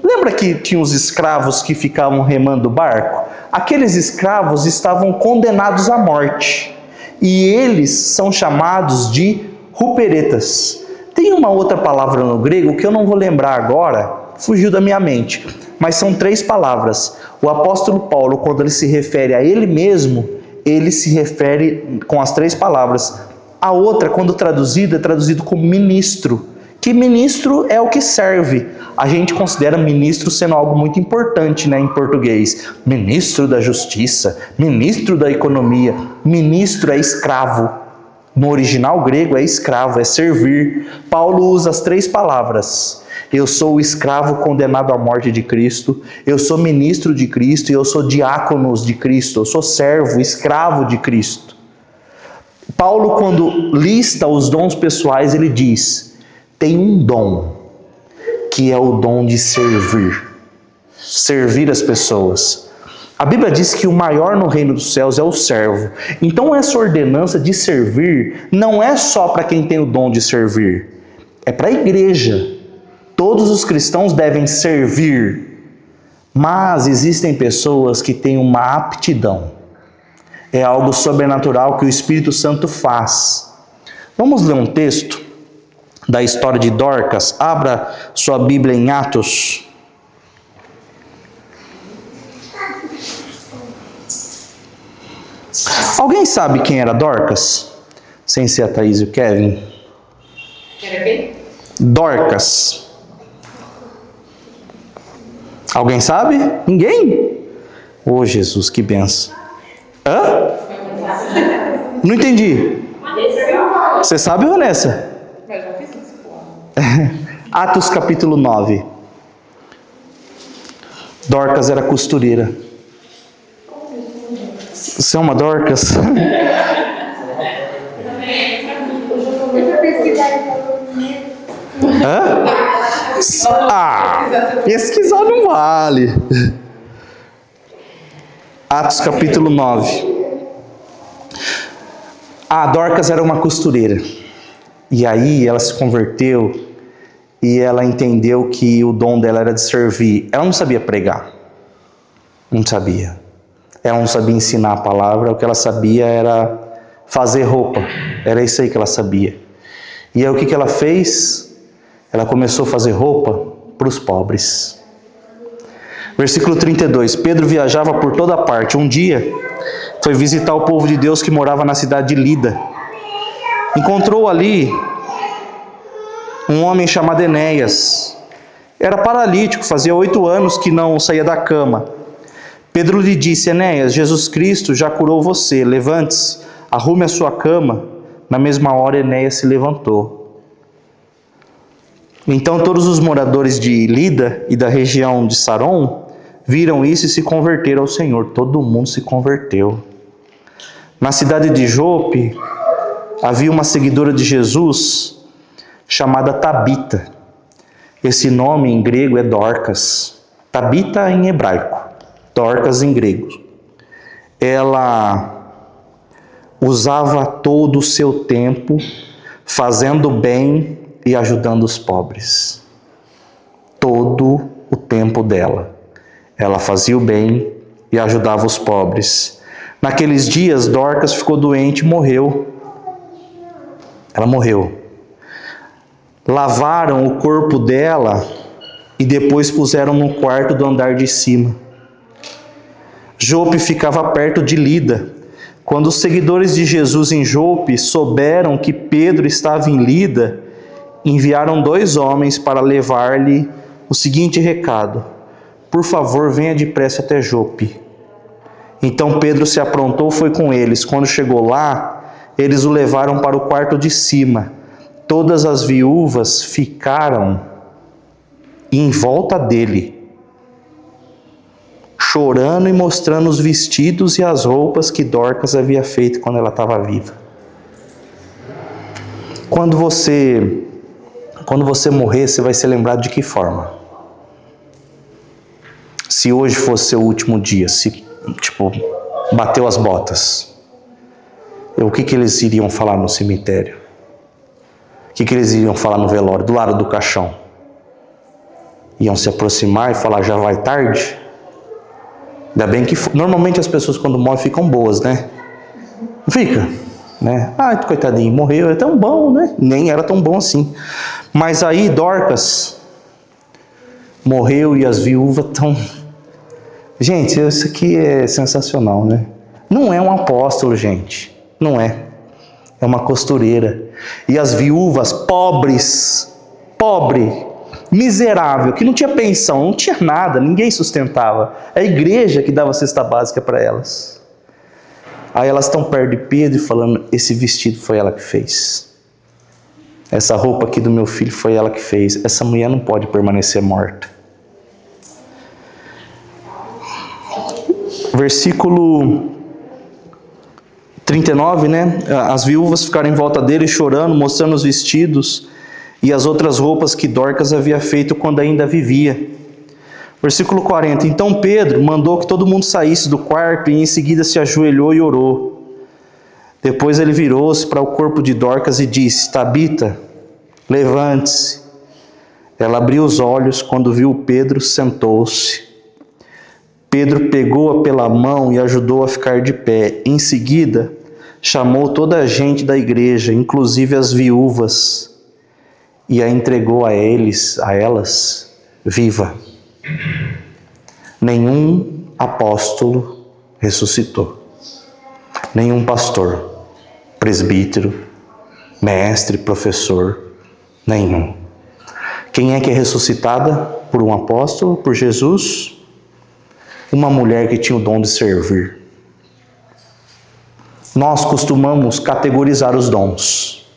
Lembra que tinha os escravos que ficavam remando o barco? Aqueles escravos estavam condenados à morte. E eles são chamados de ruperetas. Tem uma outra palavra no grego que eu não vou lembrar agora, fugiu da minha mente. Mas são 3 palavras. O apóstolo Paulo, quando ele se refere a ele mesmo, ele se refere com as 3 palavras. A outra, quando traduzida, é traduzido como ministro. Que ministro é o que serve. A gente considera ministro sendo algo muito importante, né, em português. Ministro da Justiça, ministro da Economia. Ministro é escravo. No original grego é escravo, é servir. Paulo usa as 3 palavras. Eu sou o escravo condenado à morte de Cristo, eu sou ministro de Cristo e eu sou diáconos de Cristo, eu sou servo, escravo de Cristo. Paulo, quando lista os dons pessoais, ele diz, tem um dom, que é o dom de servir. Servir as pessoas. A Bíblia diz que o maior no reino dos céus é o servo. Então essa ordenança de servir não é só para quem tem o dom de servir, é para a igreja. Todos os cristãos devem servir, mas existem pessoas que têm uma aptidão. É algo sobrenatural que o Espírito Santo faz. Vamos ler um texto da história de Dorcas. Abra sua Bíblia em Atos. Alguém sabe quem era Dorcas? Sem ser a Thaís e o Kevin. Era quem? Dorcas. Alguém sabe? Ninguém? Ô Jesus, que benção. Hã? Não entendi. Você sabe, Vanessa? Mas já fiz isso, pô. Atos capítulo 9. Dorcas era costureira. Você é uma Dorcas? Hã? Pesquisar não vale. Atos capítulo 9. Dorcas era uma costureira. E aí ela se converteu e ela entendeu que o dom dela era de servir. Ela não sabia pregar. Não sabia. Ela não sabia ensinar a palavra. O que ela sabia era fazer roupa. Era isso aí que ela sabia. E aí o que ela fez? Ela começou a fazer roupa para os pobres. Versículo 32. Pedro viajava por toda parte. Um dia foi visitar o povo de Deus que morava na cidade de Lida. Encontrou ali um homem chamado Enéas. Era paralítico, fazia 8 anos que não saía da cama. Pedro lhe disse: Enéas, Jesus Cristo já curou você. Levante-se, arrume a sua cama. Na mesma hora Enéas se levantou. Então todos os moradores de Lida e da região de Saron viram isso e se converteram ao Senhor. Todo mundo se converteu. Na cidade de Jope havia uma seguidora de Jesus chamada Tabita. Esse nome em grego é Dorcas. Tabita em hebraico, Dorcas em grego. Ela usava todo o seu tempo fazendo bem e ajudando os pobres. Todo o tempo dela. Ela fazia o bem e ajudava os pobres. Naqueles dias, Dorcas ficou doente e morreu. Ela morreu. Lavaram o corpo dela e depois puseram no quarto do andar de cima. Jope ficava perto de Lida. Quando os seguidores de Jesus em Jope souberam que Pedro estava em Lida, enviaram 2 homens para levar-lhe o seguinte recado: por favor, venha depressa até Jope. Então Pedro se aprontou e foi com eles. Quando chegou lá, eles o levaram para o quarto de cima. Todas as viúvas ficaram em volta dele, chorando e mostrando os vestidos e as roupas que Dorcas havia feito quando ela estava viva. Quando você morrer, você vai ser lembrado de que forma? Se hoje fosse seu último dia, se bateu as botas, o que eles iriam falar no cemitério? O que eles iriam falar no velório, do lado do caixão? Iam se aproximar e falar: já vai tarde? Ainda bem que normalmente as pessoas quando morrem ficam boas, né? Não fica, né? Coitadinho, morreu, é tão bom, né? Nem era tão bom assim. Mas aí Dorcas morreu e as viúvas estão... Gente, isso aqui é sensacional, né? Não é um apóstolo, gente. Não é. É uma costureira. E as viúvas pobres, miserável, que não tinha pensão, não tinha nada, ninguém sustentava. É a igreja que dava cesta básica para elas. Aí elas estão perto de Pedro e falando, esse vestido foi ela que fez. Essa roupa aqui do meu filho foi ela que fez. Essa mulher não pode permanecer morta. Versículo 39, né? As viúvas ficaram em volta dele chorando, mostrando os vestidos e as outras roupas que Dorcas havia feito quando ainda vivia. Versículo 40. Então Pedro mandou que todo mundo saísse do quarto e em seguida se ajoelhou e orou. Depois ele virou-se para o corpo de Dorcas e disse, Tabita, levante-se. Ela abriu os olhos, quando viu Pedro, sentou-se. Pedro pegou-a pela mão e ajudou a ficar de pé. Em seguida, chamou toda a gente da igreja, inclusive as viúvas, e a entregou a elas, viva. Nenhum apóstolo ressuscitou. Nenhum pastor, presbítero, mestre, professor, nenhum. Quem é que é ressuscitada por um apóstolo, por Jesus? Uma mulher que tinha o dom de servir. Nós costumamos categorizar os dons.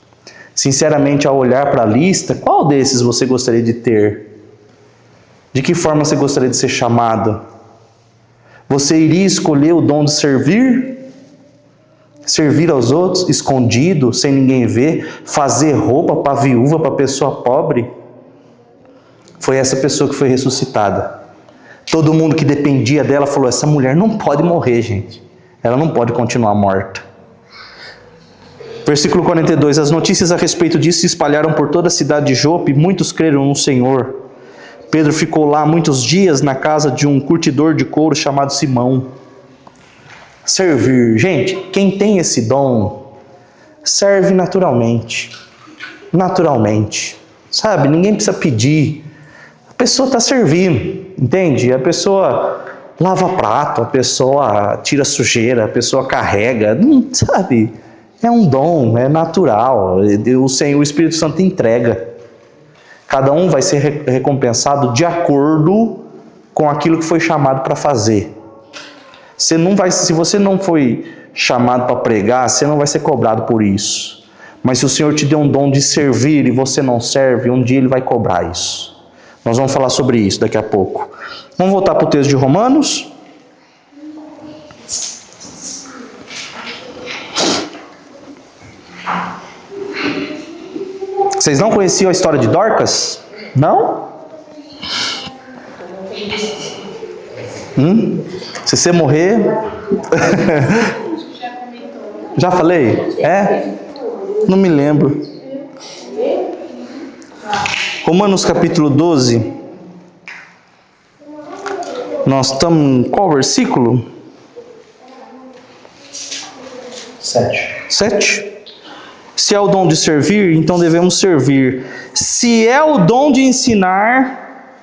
Sinceramente, ao olhar para a lista, qual desses você gostaria de ter? De que forma você gostaria de ser chamado? Você iria escolher o dom de servir? Servir aos outros, escondido, sem ninguém ver, fazer roupa para viúva, para pessoa pobre? Foi essa pessoa que foi ressuscitada. Todo mundo que dependia dela falou, essa mulher não pode morrer, gente. Ela não pode continuar morta. Versículo 42, as notícias a respeito disso se espalharam por toda a cidade de Jope e muitos creram no Senhor. Pedro ficou lá muitos dias na casa de um curtidor de couro chamado Simão. Servir. Gente, quem tem esse dom, serve naturalmente. Naturalmente. Sabe, ninguém precisa pedir. A pessoa está servindo, entende? A pessoa lava prato, a pessoa tira sujeira, a pessoa carrega, sabe? É um dom, é natural. O Espírito Santo entrega. Cada um vai ser recompensado de acordo com aquilo que foi chamado para fazer. Se você não foi chamado para pregar, você não vai ser cobrado por isso. Mas se o Senhor te deu um dom de servir e você não serve, um dia Ele vai cobrar isso. Nós vamos falar sobre isso daqui a pouco. Vamos voltar para o texto de Romanos. Vocês não conheciam a história de Dorcas? Não? Se você morrer... Já falei? É? Não me lembro. Romanos capítulo 12. Nós estamos em qual versículo? 7. Se é o dom de servir, então devemos servir. Se é o dom de ensinar,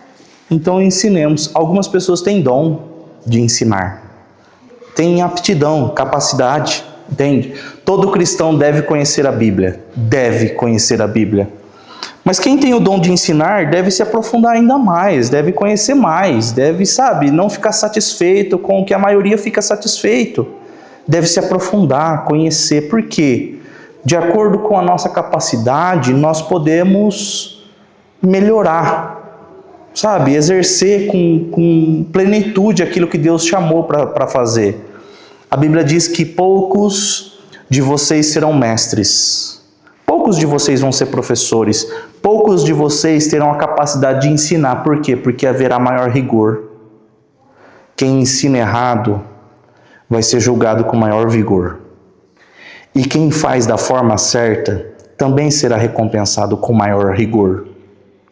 então ensinemos. Algumas pessoas têm dom de ensinar. Têm aptidão, capacidade, entende? Todo cristão deve conhecer a Bíblia. Deve conhecer a Bíblia. Mas quem tem o dom de ensinar deve se aprofundar ainda mais, deve conhecer mais, deve, não ficar satisfeito com o que a maioria fica satisfeito. Deve se aprofundar, conhecer. Por quê? De acordo com a nossa capacidade, nós podemos melhorar, exercer com plenitude aquilo que Deus chamou para fazer. A Bíblia diz que poucos de vocês serão mestres, poucos de vocês vão ser professores, poucos de vocês terão a capacidade de ensinar. Por quê? Porque haverá maior rigor. Quem ensina errado vai ser julgado com maior vigor. E quem faz da forma certa também será recompensado com maior rigor,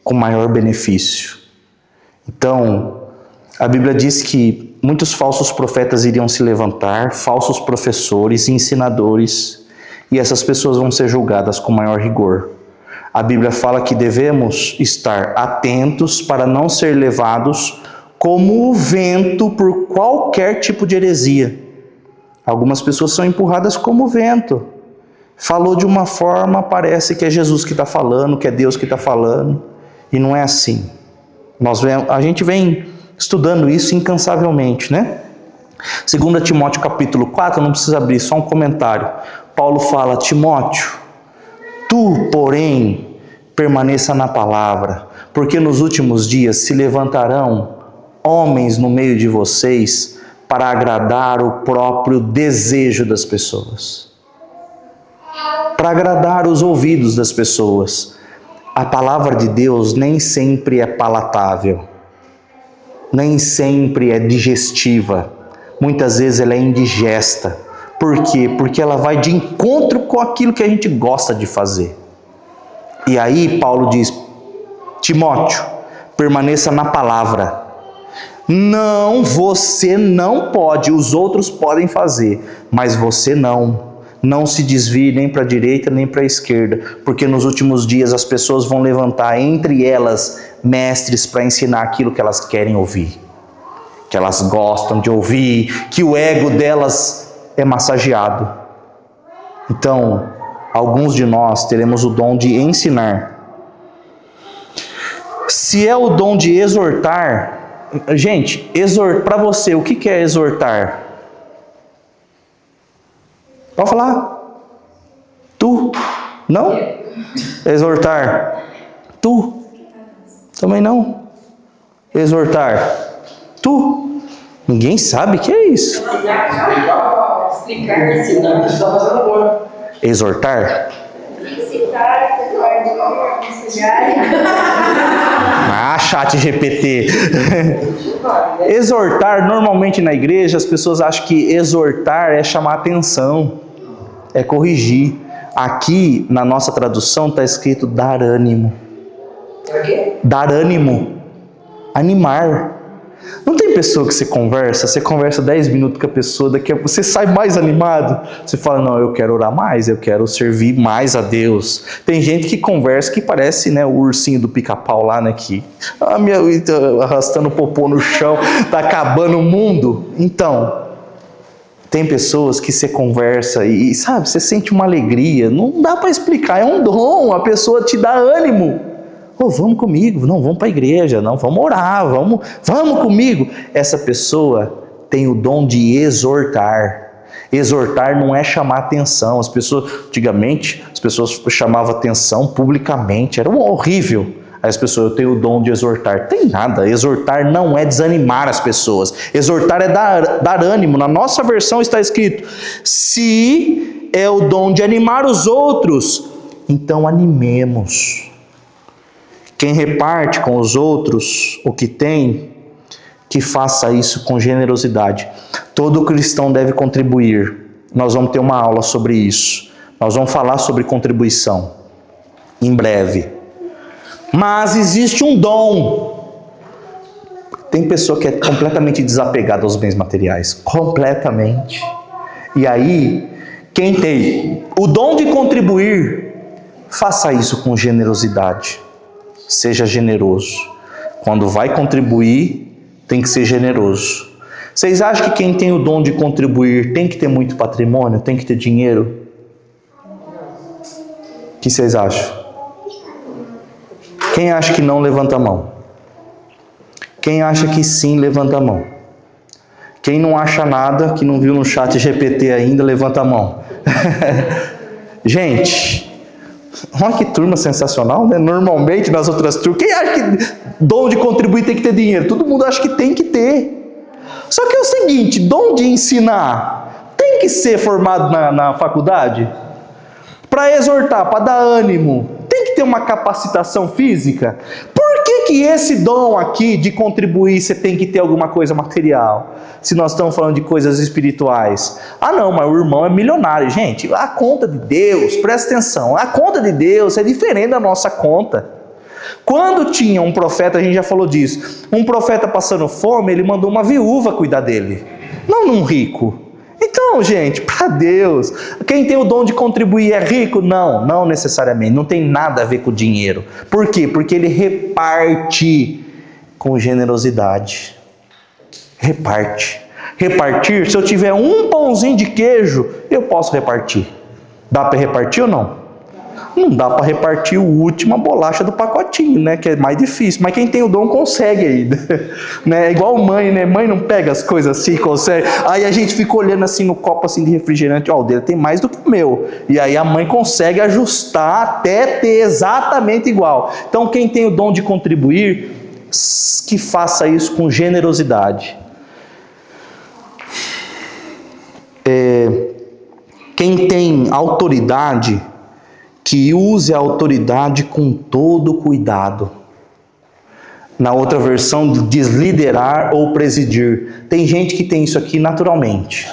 com maior benefício. Então, a Bíblia diz que muitos falsos profetas iriam se levantar, falsos professores, ensinadores, e essas pessoas vão ser julgadas com maior rigor. A Bíblia fala que devemos estar atentos para não ser levados como o vento por qualquer tipo de heresia. Algumas pessoas são empurradas como o vento. Falou de uma forma, parece que é Jesus que está falando, que é Deus que está falando, e não é assim. A gente vem estudando isso incansavelmente, né? 2 Timóteo capítulo 4, não precisa abrir, só um comentário. Paulo fala: Timóteo, tu, porém, permaneça na palavra, porque nos últimos dias se levantarão homens no meio de vocês para agradar o próprio desejo das pessoas, para agradar os ouvidos das pessoas. A palavra de Deus nem sempre é palatável, nem sempre é digestiva, muitas vezes ela é indigesta. Por quê? Porque ela vai de encontro com aquilo que a gente gosta de fazer. E aí Paulo diz: Timóteo, permaneça na palavra. Não, você não pode, os outros podem fazer, mas você não. Não se desvie nem para a direita nem para a esquerda, porque nos últimos dias as pessoas vão levantar entre elas mestres para ensinar aquilo que elas querem ouvir, que elas gostam de ouvir, que o ego delas é massageado. Então, alguns de nós teremos o dom de ensinar. Se é o dom de exortar, gente, para você, o que é exortar? Pode falar? Tu? Não? Exortar? Tu? Também não? Exortar? Tu? Ninguém sabe o que é isso. Explicar, ensinar. Você está fazendo agora. Exortar? Incitar, aconselhar. Ah, chat GPT. Exortar, normalmente na igreja as pessoas acham que exortar é chamar atenção, é corrigir. Aqui na nossa tradução está escrito dar ânimo. Dar ânimo, animar. Não tem pessoa que você conversa 10 minutos com a pessoa, daqui a pouco você sai mais animado. Você fala: não, eu quero orar mais, eu quero servir mais a Deus. Tem gente que conversa que parece, né, o ursinho do Pica-Pau lá, né, que arrastando o popô no chão, tá acabando o mundo. Então, tem pessoas que você conversa e, sabe, você sente uma alegria, não dá para explicar, é um dom, a pessoa te dá ânimo. Oh, vamos comigo, não, vamos para a igreja, não, vamos orar, vamos comigo. Essa pessoa tem o dom de exortar. Exortar não é chamar atenção. As pessoas, antigamente, as pessoas chamavam atenção publicamente, era horrível. Aí as pessoas: eu tenho o dom de exortar. Tem nada, exortar não é desanimar as pessoas. Exortar é dar ânimo. Na nossa versão está escrito: se é o dom de animar os outros, então animemos. Quem reparte com os outros o que tem, que faça isso com generosidade. Todo cristão deve contribuir. Nós vamos ter uma aula sobre isso. Nós vamos falar sobre contribuição em breve. Mas existe um dom. Tem pessoa que é completamente desapegada aos bens materiais. Completamente. E aí, quem tem o dom de contribuir, faça isso com generosidade. Seja generoso. Quando vai contribuir, tem que ser generoso. Vocês acham que quem tem o dom de contribuir tem que ter muito patrimônio? Tem que ter dinheiro? O que vocês acham? Quem acha que não, levanta a mão. Quem acha que sim, levanta a mão. Quem não acha nada, que não viu no chat GPT ainda, levanta a mão. Gente, olha que turma sensacional, né? Normalmente nas outras turmas, quem acha que dom de contribuir tem que ter dinheiro? Todo mundo acha que tem que ter. Só que é o seguinte: dom de ensinar tem que ser formado na faculdade? Para exortar, para dar ânimo, tem que ter uma capacitação física? Por que esse dom aqui de contribuir você tem que ter alguma coisa material? Se nós estamos falando de coisas espirituais. Ah não, mas o irmão é milionário. Gente, a conta de Deus, presta atenção, a conta de Deus é diferente da nossa conta. Quando tinha um profeta, a gente já falou disso, um profeta passando fome, ele mandou uma viúva cuidar dele, não um rico. Então, gente, para Deus, quem tem o dom de contribuir é rico? Não, não necessariamente, não tem nada a ver com o dinheiro. Por quê? Porque ele reparte com generosidade. Reparte. Repartir, se eu tiver um pãozinho de queijo, eu posso repartir. Dá para repartir ou não? não dá para repartir a última bolacha do pacotinho, né? Que é mais difícil. Mas quem tem o dom consegue ainda. Né? É igual mãe, né? Mãe não pega as coisas assim, consegue. Aí a gente fica olhando assim no copo assim de refrigerante, ó, o dele tem mais do que o meu. E aí a mãe consegue ajustar até ter exatamente igual. Então quem tem o dom de contribuir, que faça isso com generosidade. Quem tem autoridade, que use a autoridade com todo cuidado. Na outra versão diz liderar ou presidir. Tem gente que tem isso aqui naturalmente.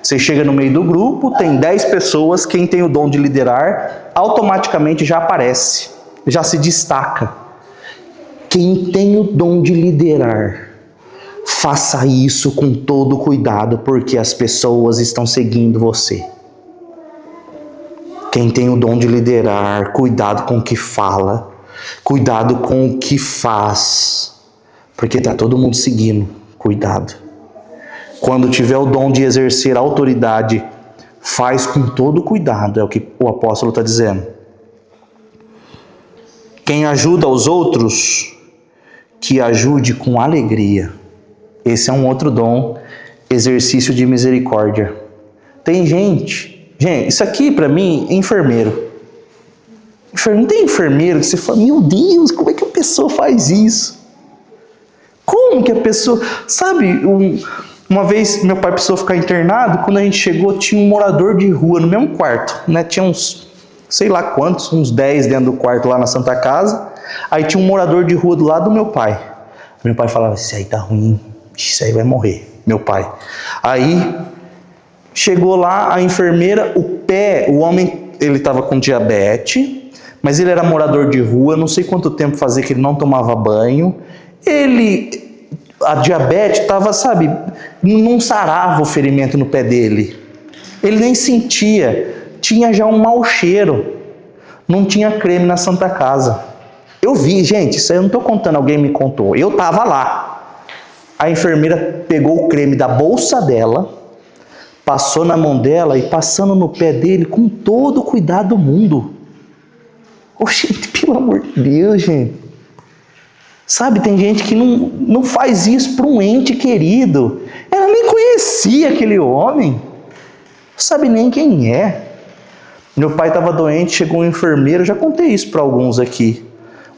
Você chega no meio do grupo, tem 10 pessoas, quem tem o dom de liderar, automaticamente já aparece, já se destaca. Quem tem o dom de liderar, faça isso com todo cuidado, porque as pessoas estão seguindo você. Quem tem o dom de liderar, cuidado com o que fala, cuidado com o que faz, porque está todo mundo seguindo, cuidado. Quando tiver o dom de exercer a autoridade, faz com todo cuidado, é o que o apóstolo está dizendo. Quem ajuda os outros, que ajude com alegria. Esse é um outro dom, exercício de misericórdia. Tem gente, isso aqui para mim é enfermeiro. Não tem enfermeiro que você fala, meu Deus, como é que a pessoa faz isso? Como que a pessoa... Sabe, uma vez meu pai precisou ficar internado, quando a gente chegou tinha um morador de rua no mesmo quarto, né? Tinha uns, sei lá quantos, uns 10 dentro do quarto lá na Santa Casa. Aí tinha um morador de rua do lado do meu pai. Meu pai falava, isso aí tá ruim, isso aí vai morrer, meu pai. Aí chegou lá a enfermeira, o homem, ele estava com diabetes, mas ele era morador de rua, não sei quanto tempo fazia que ele não tomava banho. A diabetes estava, sabe, não sarava o ferimento no pé dele. Ele nem sentia, tinha já um mau cheiro. Não tinha creme na Santa Casa. Eu vi, gente, isso aí eu não estou contando, alguém me contou. Eu estava lá. A enfermeira pegou o creme da bolsa dela, passou na mão dela e passando no pé dele com todo o cuidado do mundo. Gente, pelo amor de Deus, gente. Sabe, tem gente que não faz isso para um ente querido. Ela nem conhecia aquele homem. Não sabe nem quem é. Meu pai estava doente, chegou um enfermeiro, já contei isso para alguns aqui.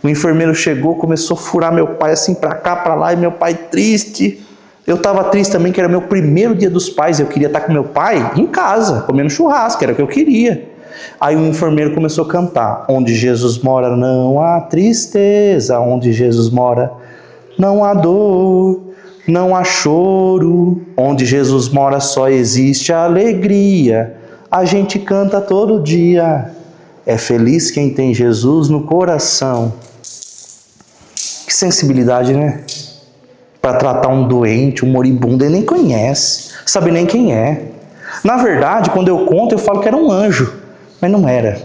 O enfermeiro chegou, começou a furar meu pai assim para cá, para lá, e meu pai triste. Eu estava triste também, que era meu primeiro dia dos pais, eu queria estar com meu pai em casa, comendo churrasco, era o que eu queria. Aí o enfermeiro começou a cantar, onde Jesus mora não há tristeza, onde Jesus mora não há dor, não há choro, onde Jesus mora só existe alegria, a gente canta todo dia, é feliz quem tem Jesus no coração. Que sensibilidade, né? Para tratar um doente, um moribundo, ele nem conhece, sabe nem quem é. Na verdade, quando eu conto, eu falo que era um anjo, mas não era.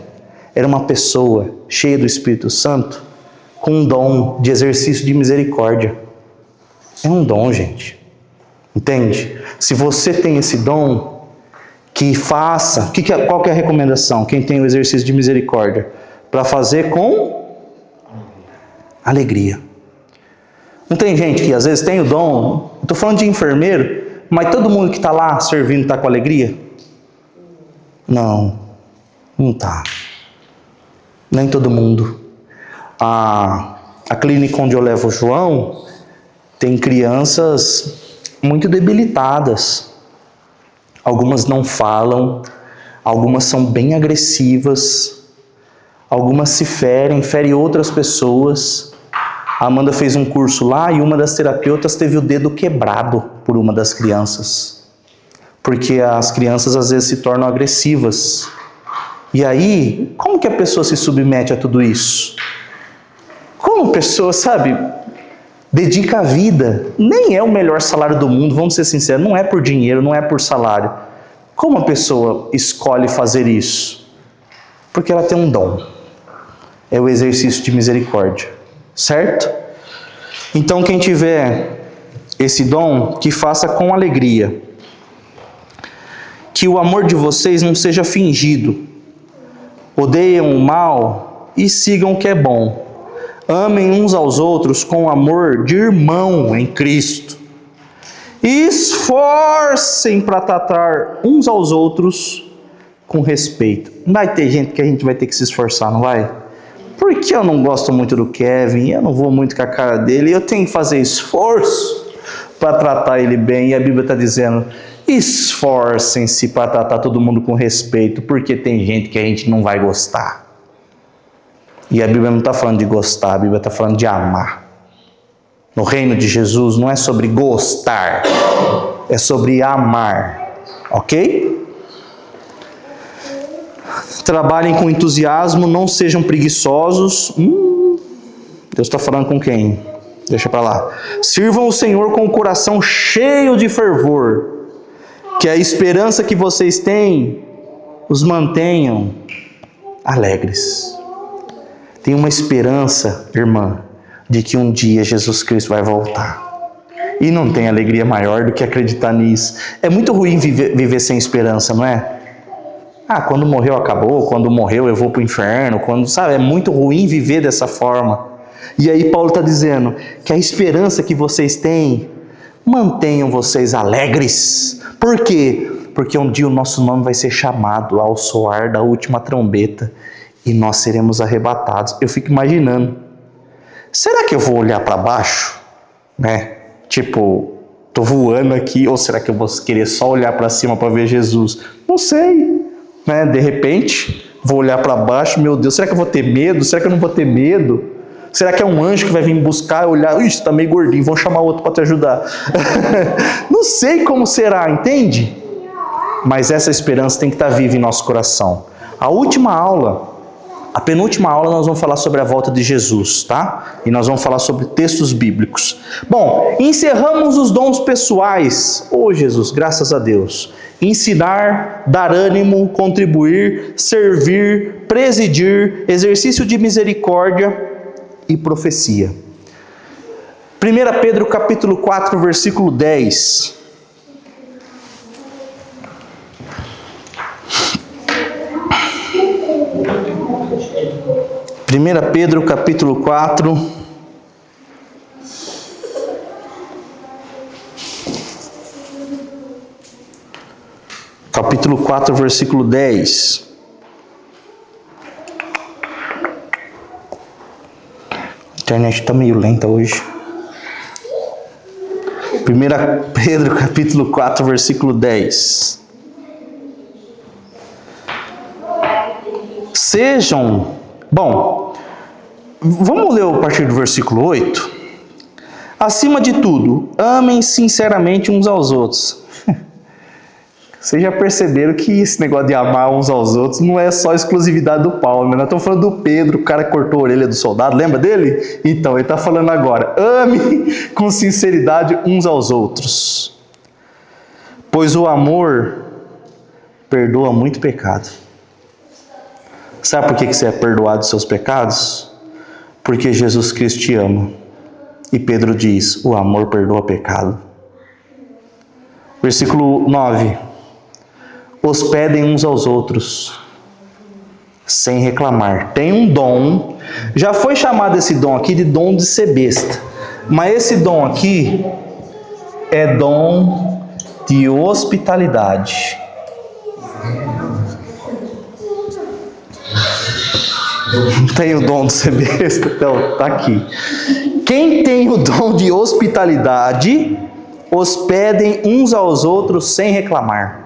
Era uma pessoa cheia do Espírito Santo, com um dom de exercício de misericórdia. É um dom, gente. Entende? Se você tem esse dom, que faça. Qual que é a recomendação? Quem tem o exercício de misericórdia? Para fazer com alegria. Não tem gente que às vezes tem o dom, estou falando de enfermeiro, mas todo mundo que está lá servindo está com alegria? Não está. Nem todo mundo. A clínica onde eu levo o João tem crianças muito debilitadas. Algumas não falam, algumas são bem agressivas, algumas se ferem outras pessoas. A Amanda fez um curso lá e uma das terapeutas teve o dedo quebrado por uma das crianças. Porque as crianças às vezes se tornam agressivas. E aí, como que a pessoa se submete a tudo isso? Como a pessoa, sabe, dedica a vida? Nem é o melhor salário do mundo, vamos ser sinceros, não é por dinheiro, não é por salário. Como a pessoa escolhe fazer isso? Porque ela tem um dom. É o exercício de misericórdia. Certo? Então quem tiver esse dom, que faça com alegria. Que o amor de vocês não seja fingido. Odeiem o mal e sigam o que é bom. Amem uns aos outros com amor de irmão em Cristo. E esforcem para tratar uns aos outros com respeito. Vai ter gente que a gente vai ter que se esforçar, não vai? Porque eu não gosto muito do Kevin, eu não vou muito com a cara dele, eu tenho que fazer esforço para tratar ele bem. E a Bíblia está dizendo, esforcem-se para tratar todo mundo com respeito, porque tem gente que a gente não vai gostar. E a Bíblia não está falando de gostar, a Bíblia está falando de amar. No reino de Jesus não é sobre gostar, é sobre amar, ok? Trabalhem com entusiasmo, não sejam preguiçosos. Deus está falando com quem? Deixa para lá. Sirvam o Senhor com o coração cheio de fervor, que a esperança que vocês têm os mantenham alegres. Tem uma esperança, irmã, de que um dia Jesus Cristo vai voltar. E não tem alegria maior do que acreditar nisso. É muito ruim viver sem esperança, não é? Quando morreu acabou, quando morreu eu vou para o inferno, sabe? É muito ruim viver dessa forma. E aí Paulo está dizendo que a esperança que vocês têm, mantenham vocês alegres. Por quê? Porque um dia o nosso nome vai ser chamado ao soar da última trombeta e nós seremos arrebatados. Eu fico imaginando, será que eu vou olhar para baixo, né? Tipo, tô voando aqui, ou será que eu vou querer só olhar para cima para ver Jesus? Não sei, né? De repente, vou olhar para baixo, meu Deus, será que eu vou ter medo? Será que eu não vou ter medo? Será que é um anjo que vai vir me buscar e olhar, você tá meio gordinho, vou chamar outro para te ajudar? Não sei como será, entende? Mas essa esperança tem que estar viva em nosso coração. A penúltima aula nós vamos falar sobre a volta de Jesus, tá? E nós vamos falar sobre textos bíblicos. Bom, encerramos os dons pessoais. Jesus, graças a Deus. Ensinar, dar ânimo, contribuir, servir, presidir, exercício de misericórdia e profecia. 1 Pedro capítulo 4, versículo 10. Primeira Pedro capítulo 4, versículo 10. A internet está meio lenta hoje. 1 Pedro capítulo 4, versículo 10. Vamos ler a partir do versículo 8? Acima de tudo, amem sinceramente uns aos outros. Vocês já perceberam que esse negócio de amar uns aos outros não é só exclusividade do Paulo, né? Nós estamos falando do Pedro, o cara que cortou a orelha do soldado, lembra dele? Então, ele está falando agora, ame com sinceridade uns aos outros, pois o amor perdoa muito pecado. Sabe por que você é perdoado dos seus pecados? Porque Jesus Cristo te ama. E Pedro diz, o amor perdoa pecado. Versículo 9. Hospedem uns aos outros, sem reclamar. Tem um dom, já foi chamado esse dom aqui de dom de ser besta. Mas esse dom aqui é dom de hospitalidade. Não tem o dom de ser besta? Então, tá aqui. Quem tem o dom de hospitalidade, hospedem uns aos outros sem reclamar.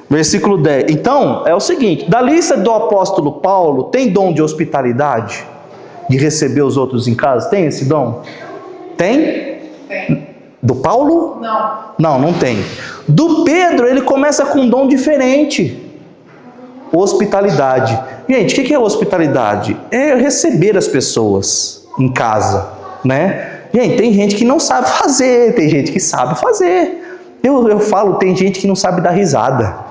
Versículo 10. Então, é o seguinte, da lista do apóstolo Paulo, tem dom de hospitalidade? De receber os outros em casa? Tem esse dom? Tem? Tem. Do Paulo? Não. Não tem. Do Pedro, ele começa com um dom diferente. Hospitalidade. Gente, o que é hospitalidade? É receber as pessoas em casa, né? Gente, tem gente que não sabe fazer, tem gente que sabe fazer. Eu falo, tem gente que não sabe dar risada.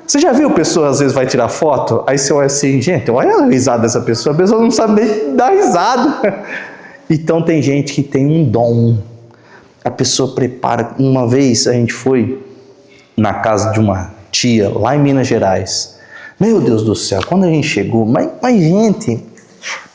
Você já viu pessoa, às vezes, vai tirar foto, aí você olha assim, gente, olha a risada dessa pessoa, a pessoa não sabe nem dar risada. Então tem gente que tem um dom. A pessoa prepara. Uma vez a gente foi na casa de uma tia, lá em Minas Gerais. Meu Deus do céu, quando a gente chegou, mas gente,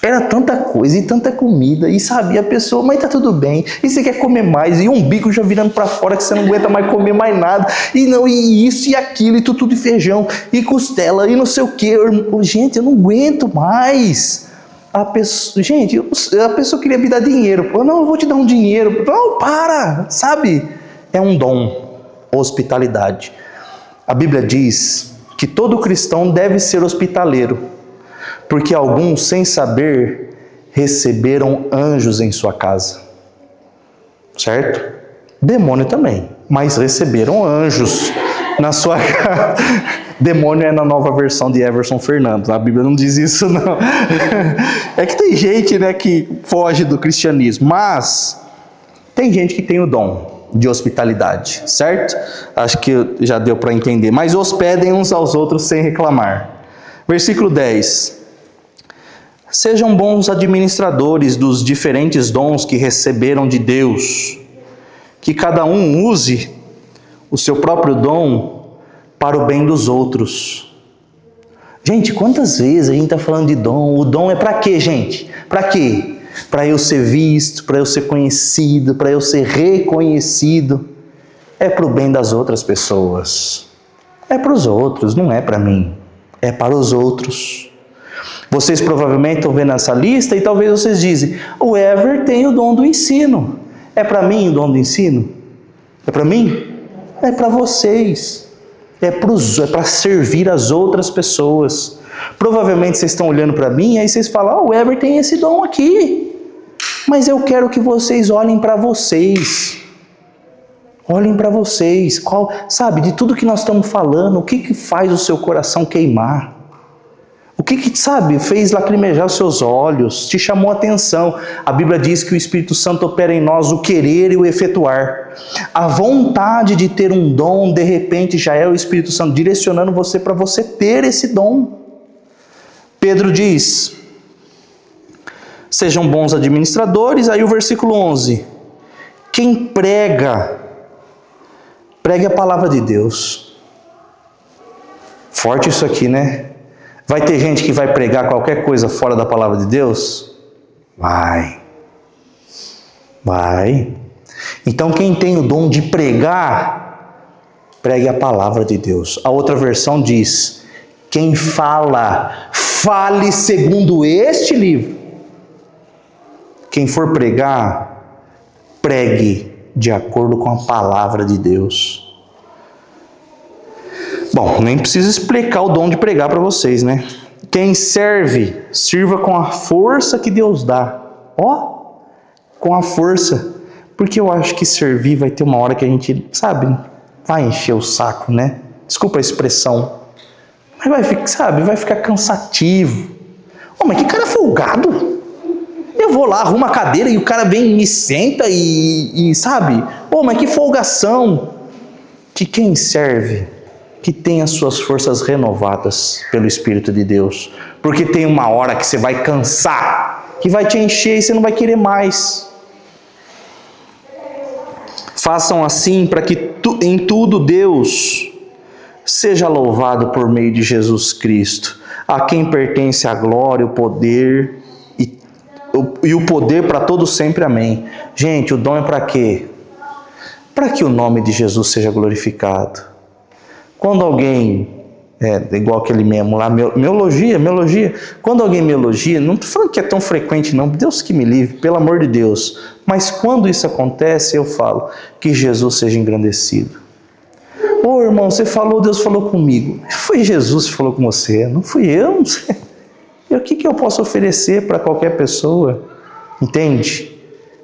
era tanta coisa e tanta comida, e sabia a pessoa, mas tá tudo bem, e você quer comer mais, e um bico já virando para fora que você não aguenta mais comer mais nada, e não, e isso e aquilo, e tudo de feijão, e costela, e não sei o que. Gente, eu não aguento mais. A pessoa queria me dar dinheiro. Não, eu vou te dar um dinheiro. Não, para, sabe? É um dom, hospitalidade. A Bíblia diz que todo cristão deve ser hospitaleiro, porque alguns, sem saber, receberam anjos em sua casa. Certo? Demônio também, mas receberam anjos na sua casa. Demônio é na nova versão de Everson Fernandes. A Bíblia não diz isso, não. É que tem gente, né, que foge do cristianismo, mas tem gente que tem o dom de hospitalidade, certo? Acho que já deu para entender. Mas hospedem uns aos outros sem reclamar. Versículo 10. Sejam bons administradores dos diferentes dons que receberam de Deus. Que cada um use o seu próprio dom para o bem dos outros. Gente, quantas vezes a gente está falando de dom? O dom é para quê, gente? Para quê? Para eu ser visto, para eu ser conhecido, para eu ser reconhecido. É para o bem das outras pessoas. É para os outros, não é para mim. É para os outros. Vocês provavelmente estão vendo essa lista e talvez vocês dizem, o Ever tem o dom do ensino. É para mim o dom do ensino? É para mim? É para vocês. É para servir as outras pessoas. Provavelmente vocês estão olhando para mim e aí vocês falam, o Ever tem esse dom aqui. Mas eu quero que vocês olhem para vocês. Olhem para vocês. Sabe, de tudo que nós estamos falando, o que faz o seu coração queimar? O que sabe, fez lacrimejar os seus olhos, te chamou a atenção? A Bíblia diz que o Espírito Santo opera em nós o querer e o efetuar. A vontade de ter um dom, de repente, já é o Espírito Santo direcionando você para você ter esse dom. Pedro diz, sejam bons administradores. Aí o versículo 11, quem pregue a palavra de Deus. Forte isso aqui, né? Vai ter gente que vai pregar qualquer coisa fora da palavra de Deus? Vai. Então quem tem o dom de pregar, pregue a palavra de Deus. A outra versão diz, quem fale segundo este livro. Quem for pregar, pregue de acordo com a palavra de Deus. Bom, nem preciso explicar o dom de pregar para vocês, né? Quem serve, sirva com a força que Deus dá. Com a força. Porque eu acho que servir vai ter uma hora que a gente, sabe, vai encher o saco, né? Desculpa a expressão. Mas vai ficar cansativo. Mas que cara folgado. Eu vou lá, arrumo a cadeira e o cara vem e me senta e sabe? Mas que folgação. Que quem serve, que tenha suas forças renovadas pelo Espírito de Deus. Porque tem uma hora que você vai cansar, que vai te encher e você não vai querer mais. Façam assim para que em tudo Deus seja louvado por meio de Jesus Cristo, a quem pertence a glória, o poder e o poder para todos sempre. Amém. Gente, o dom é para quê? Para que o nome de Jesus seja glorificado. Quando alguém, igual aquele mesmo lá, me elogia, quando alguém me elogia, não estou falando que é tão frequente não, Deus que me livre, pelo amor de Deus, mas quando isso acontece, eu falo, que Jesus seja engrandecido. Irmão, você falou, Deus falou comigo. Foi Jesus que falou com você, não fui eu, não sei. E o que eu posso oferecer para qualquer pessoa? Entende?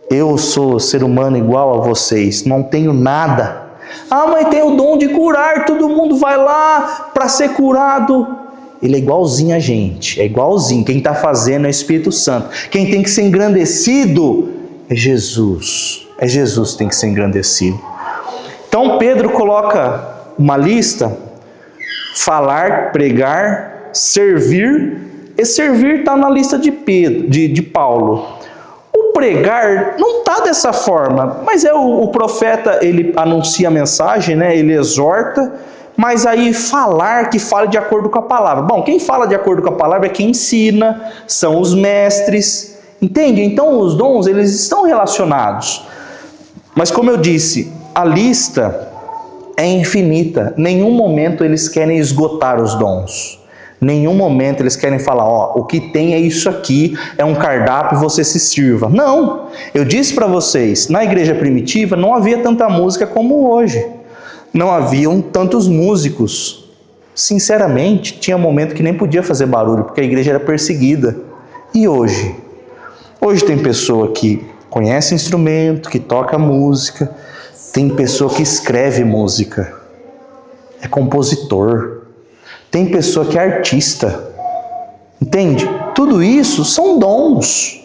Eu sou ser humano igual a vocês, não tenho nada. Mas tem o dom de curar, todo mundo vai lá para ser curado. Ele é igualzinho a gente, é igualzinho. Quem está fazendo é o Espírito Santo. Quem tem que ser engrandecido é Jesus. É Jesus que tem que ser engrandecido. Então Pedro coloca uma lista: falar, pregar, servir. E servir está na lista de Paulo. O pregar não está dessa forma, mas o profeta, ele anuncia a mensagem, né? Ele exorta, Mas aí falar que fale de acordo com a palavra. Bom, quem fala de acordo com a palavra é quem ensina, são os mestres. Entende? Então os dons, eles estão relacionados. Mas como eu disse, a lista é infinita. Nenhum momento eles querem esgotar os dons. Nenhum momento eles querem falar, ó, o que tem é isso aqui, é um cardápio, você se sirva. Não! Eu disse para vocês, na igreja primitiva não havia tanta música como hoje. Não haviam tantos músicos. Sinceramente, tinha momento que nem podia fazer barulho, porque a igreja era perseguida. E hoje? Hoje tem pessoa que conhece instrumento, que toca música, tem pessoa que escreve música, é compositor. Tem pessoa que é artista, entende? Tudo isso são dons,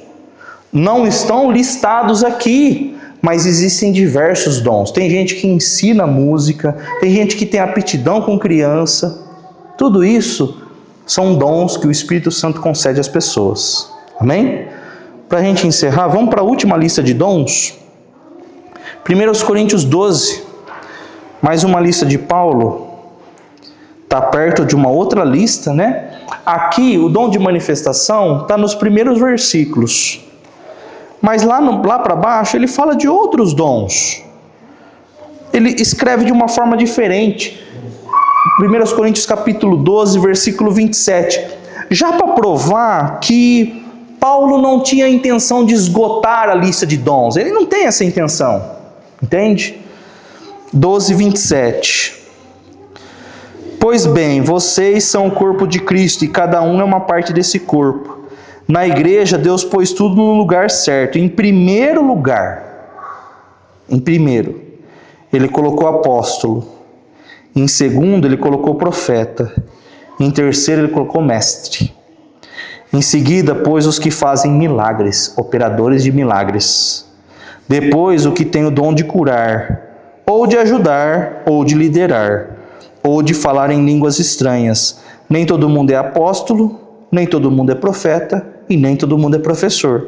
não estão listados aqui, mas existem diversos dons. Tem gente que ensina música, tem gente que tem aptidão com criança. Tudo isso são dons que o Espírito Santo concede às pessoas, amém? Para a gente encerrar, vamos para a última lista de dons. 1 Coríntios 12, mais uma lista de Paulo. Está perto de uma outra lista, né? Aqui, o dom de manifestação está nos primeiros versículos. Mas lá para baixo, ele fala de outros dons. Ele escreve de uma forma diferente. 1 Coríntios capítulo 12, versículo 27. Já para provar que Paulo não tinha a intenção de esgotar a lista de dons. Ele não tem essa intenção. Entende? 12, 27. Pois bem, vocês são o corpo de Cristo e cada um é uma parte desse corpo. Na igreja, Deus pôs tudo no lugar certo. Em primeiro lugar, Ele colocou apóstolo. Em segundo, Ele colocou profeta. Em terceiro, Ele colocou mestre. Em seguida, pôs os que fazem milagres, operadores de milagres. Depois, o que tem o dom de curar, ou de ajudar, ou de liderar, ou de falar em línguas estranhas. Nem todo mundo é apóstolo, nem todo mundo é profeta, e nem todo mundo é professor.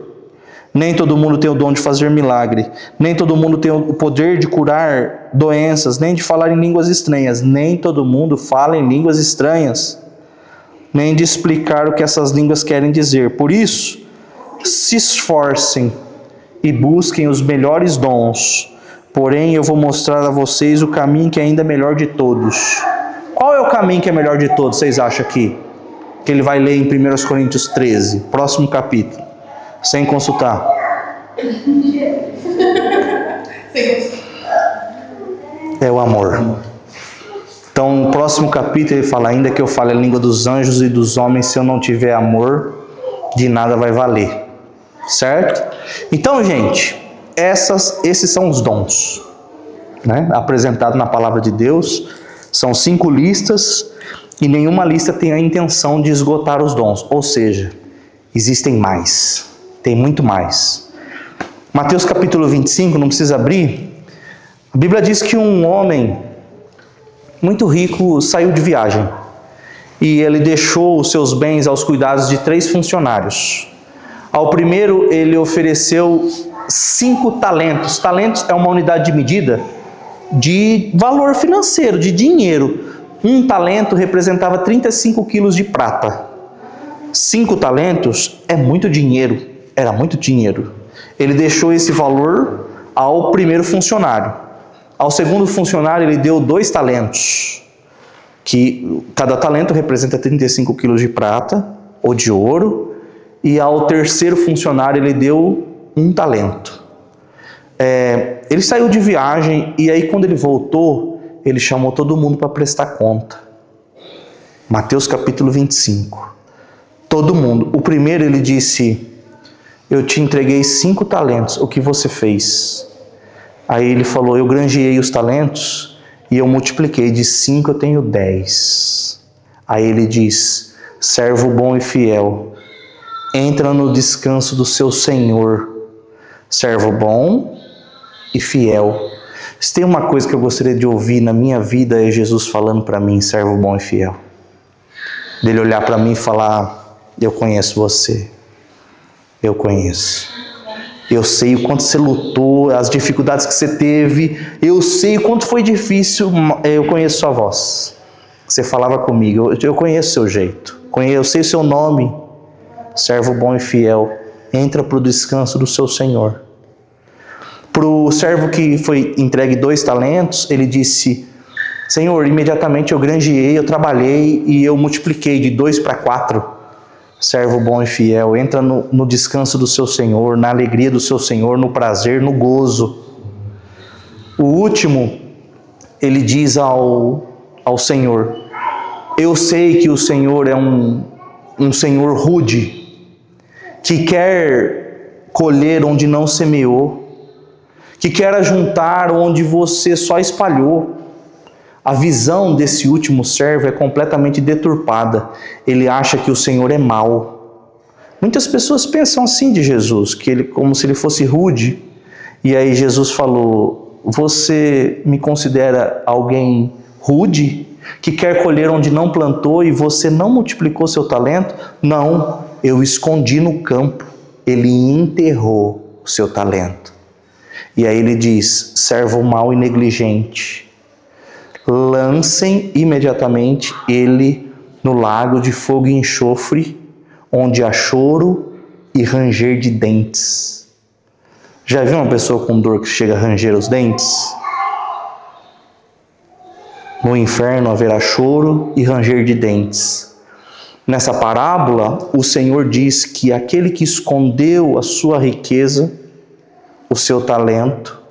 Nem todo mundo tem o dom de fazer milagre, nem todo mundo tem o poder de curar doenças, nem de falar em línguas estranhas. Nem todo mundo fala em línguas estranhas, nem de explicar o que essas línguas querem dizer. Por isso, se esforcem e busquem os melhores dons. Porém, eu vou mostrar a vocês o caminho que é ainda melhor de todos. Qual é o caminho que é melhor de todos, vocês acham aqui? Que ele vai ler em 1 Coríntios 13, próximo capítulo, sem consultar. É o amor. Então, no próximo capítulo ele fala, ainda que eu fale a língua dos anjos e dos homens, se eu não tiver amor, de nada vai valer. Certo? Então, gente, esses são os dons, né? Apresentados na palavra de Deus. São 5 listas e nenhuma lista tem a intenção de esgotar os dons. Ou seja, existem mais, tem muito mais. Mateus capítulo 25, não precisa abrir. A Bíblia diz que um homem muito rico saiu de viagem e ele deixou os seus bens aos cuidados de 3 funcionários. Ao primeiro ele ofereceu 5 talentos. Talentos é uma unidade de medida de valor financeiro, de dinheiro. Um talento representava 35 quilos de prata. 5 talentos é muito dinheiro, era muito dinheiro. Ele deixou esse valor ao primeiro funcionário. Ao segundo funcionário ele deu 2 talentos, que cada talento representa 35 quilos de prata ou de ouro. E ao terceiro funcionário ele deu 1 talento. Ele saiu de viagem e aí quando ele voltou, ele chamou todo mundo para prestar conta. Mateus capítulo 25. Todo mundo. O primeiro ele disse, eu te entreguei 5 talentos, o que você fez? Aí ele falou, eu granjeei os talentos e eu multipliquei, de 5 eu tenho 10. Aí ele diz, servo bom e fiel, entra no descanso do seu Senhor. Servo bom e fiel. Se tem uma coisa que eu gostaria de ouvir na minha vida é Jesus falando para mim, servo bom e fiel. Dele olhar para mim e falar, eu conheço você. Eu conheço. Eu sei o quanto você lutou, as dificuldades que você teve. Eu sei o quanto foi difícil. Eu conheço sua voz. Você falava comigo. Eu conheço seu jeito. Eu sei o seu nome. Servo bom e fiel. Entra para o descanso do seu Senhor. Para o servo que foi entregue 2 talentos, ele disse: Senhor, imediatamente eu granjeei, eu trabalhei e eu multipliquei de 2 para 4. Servo bom e fiel, entra no descanso do seu Senhor, na alegria do seu Senhor, no prazer, no gozo. O último, ele diz ao Senhor: eu sei que o Senhor é um Senhor rude, que quer colher onde não semeou, que quer ajuntar onde você só espalhou. A visão desse último servo é completamente deturpada. Ele acha que o Senhor é mau. Muitas pessoas pensam assim de Jesus, que ele, como se ele fosse rude. E aí Jesus falou: você me considera alguém rude, que quer colher onde não plantou e você não multiplicou seu talento? Não, eu escondi no campo. Ele enterrou o seu talento. E aí ele diz: servo mau e negligente, lancem imediatamente ele no lago de fogo e enxofre, onde há choro e ranger de dentes. Já viu uma pessoa com dor que chega a ranger os dentes? No inferno haverá choro e ranger de dentes. Nessa parábola, o Senhor diz que aquele que escondeu a sua riqueza, o seu talento,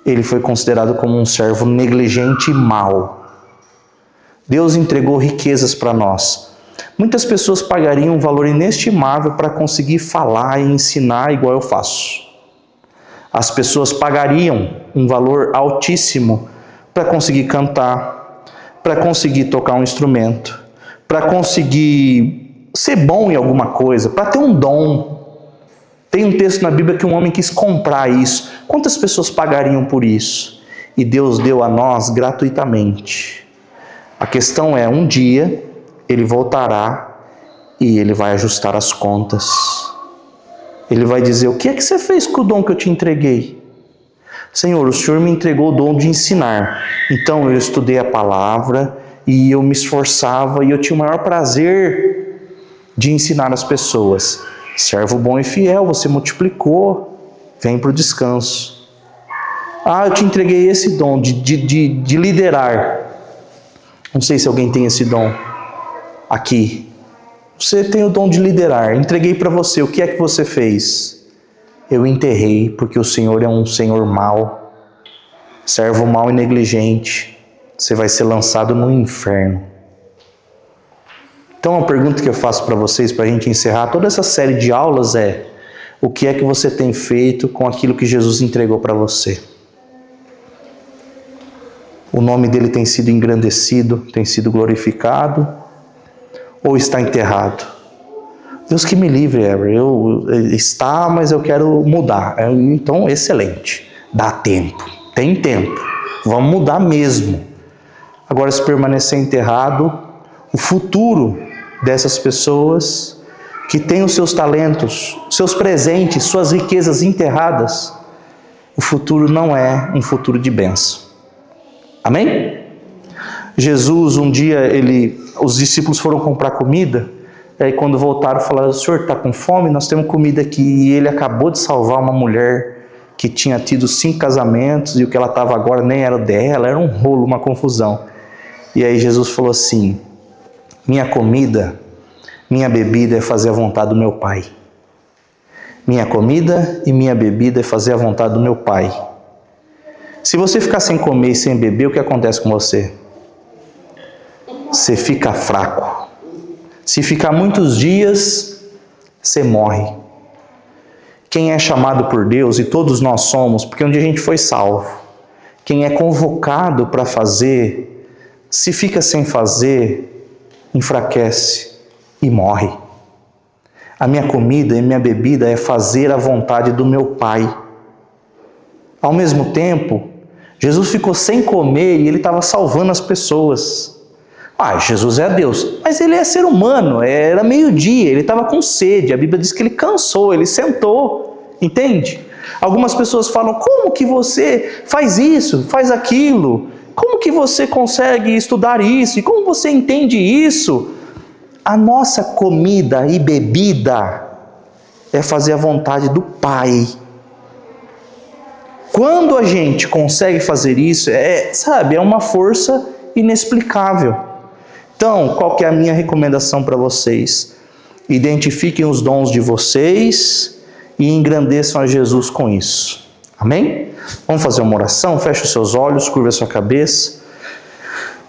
ele foi considerado como um servo negligente e mau. Deus entregou riquezas para nós. Muitas pessoas pagariam um valor inestimável para conseguir falar e ensinar igual eu faço. As pessoas pagariam um valor altíssimo para conseguir cantar, para conseguir tocar um instrumento, para conseguir ser bom em alguma coisa, para ter um dom. Tem um texto na Bíblia que um homem quis comprar isso. Quantas pessoas pagariam por isso? E Deus deu a nós gratuitamente. A questão é, um dia ele voltará e ele vai ajustar as contas. Ele vai dizer: o que é que você fez com o dom que eu te entreguei? Senhor, o Senhor me entregou o dom de ensinar. Então eu estudei a palavra e eu me esforçava e eu tinha o maior prazer de ensinar as pessoas. Servo bom e fiel, você multiplicou, vem para o descanso. Ah, eu te entreguei esse dom de liderar. Não sei se alguém tem esse dom aqui. Você tem o dom de liderar, entreguei para você, o que é que você fez? Eu enterrei, porque o Senhor é um Senhor mau, servo mau e negligente. Você vai ser lançado no inferno. Então a pergunta que eu faço para vocês, para a gente encerrar toda essa série de aulas é: o que é que você tem feito com aquilo que Jesus entregou para você? O nome dele tem sido engrandecido, tem sido glorificado, ou está enterrado? Deus que me livre, está, mas eu quero mudar. Então, excelente, dá tempo, tem tempo, vamos mudar mesmo. Agora, se permanecer enterrado, o futuro dessas pessoas que têm os seus talentos, seus presentes, suas riquezas enterradas, o futuro não é um futuro de bênção. Amém? Jesus, um dia, os discípulos foram comprar comida, e aí quando voltaram falaram: o senhor está com fome? Nós temos comida aqui. E ele acabou de salvar uma mulher que tinha tido 5 casamentos e o que ela estava agora nem era dela, era um rolo, uma confusão. E aí Jesus falou assim: minha comida, minha bebida é fazer a vontade do meu Pai. Minha comida e minha bebida é fazer a vontade do meu Pai. Se você ficar sem comer e sem beber, o que acontece com você? Você fica fraco. Se ficar muitos dias, você morre. Quem é chamado por Deus, e todos nós somos, porque um dia a gente foi salvo. Quem é convocado para fazer, se fica sem fazer, enfraquece e morre. A minha comida e minha bebida é fazer a vontade do meu Pai. Ao mesmo tempo, Jesus ficou sem comer e ele estava salvando as pessoas. Jesus é Deus, mas ele é ser humano, era meio-dia, ele estava com sede, a Bíblia diz que ele cansou, ele sentou Entende? Algumas pessoas falam, como que você faz isso, faz aquilo? Como que você consegue estudar isso? E como você entende isso? A nossa comida e bebida é fazer a vontade do Pai. Quando a gente consegue fazer isso, é uma força inexplicável. Então, qual que é a minha recomendação para vocês? Identifiquem os dons de vocês e engrandeçam a Jesus com isso. Amém? Vamos fazer uma oração? Feche os seus olhos, curva a sua cabeça.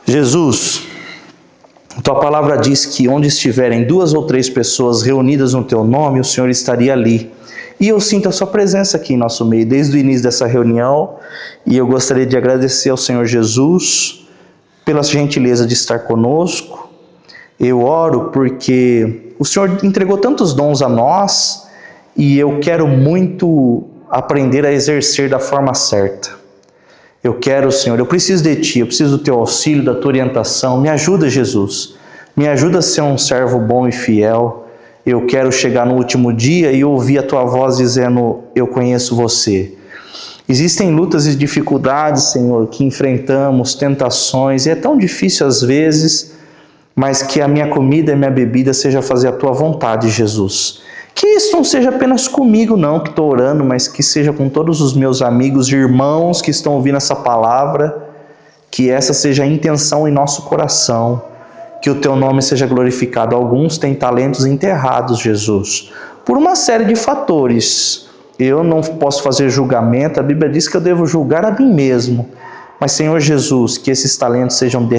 Jesus, tua palavra diz que onde estiverem 2 ou 3 pessoas reunidas no teu nome, o Senhor estaria ali. E eu sinto a sua presença aqui em nosso meio, desde o início dessa reunião, e eu gostaria de agradecer ao Senhor Jesus pela gentileza de estar conosco. Eu oro porque o Senhor entregou tantos dons a nós, e eu quero muito aprender a exercer da forma certa. Eu quero, Senhor, eu preciso de Ti, eu preciso do Teu auxílio, da Tua orientação. Me ajuda, Jesus. Me ajuda a ser um servo bom e fiel. Eu quero chegar no último dia e ouvir a Tua voz dizendo, eu conheço você. Existem lutas e dificuldades, Senhor, que enfrentamos, tentações, e é tão difícil às vezes, mas que a minha comida e a minha bebida seja fazer a Tua vontade, Jesus. Que isso não seja apenas comigo não, que estou orando, mas que seja com todos os meus amigos e irmãos que estão ouvindo essa palavra, que essa seja a intenção em nosso coração, que o Teu nome seja glorificado. Alguns têm talentos enterrados, Jesus, por uma série de fatores. Eu não posso fazer julgamento, a Bíblia diz que eu devo julgar a mim mesmo. Mas, Senhor Jesus, que esses talentos sejam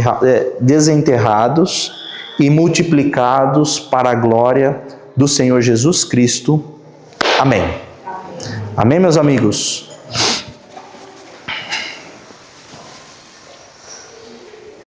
desenterrados e multiplicados para a glória do Senhor Jesus Cristo. Amém. Amém, meus amigos?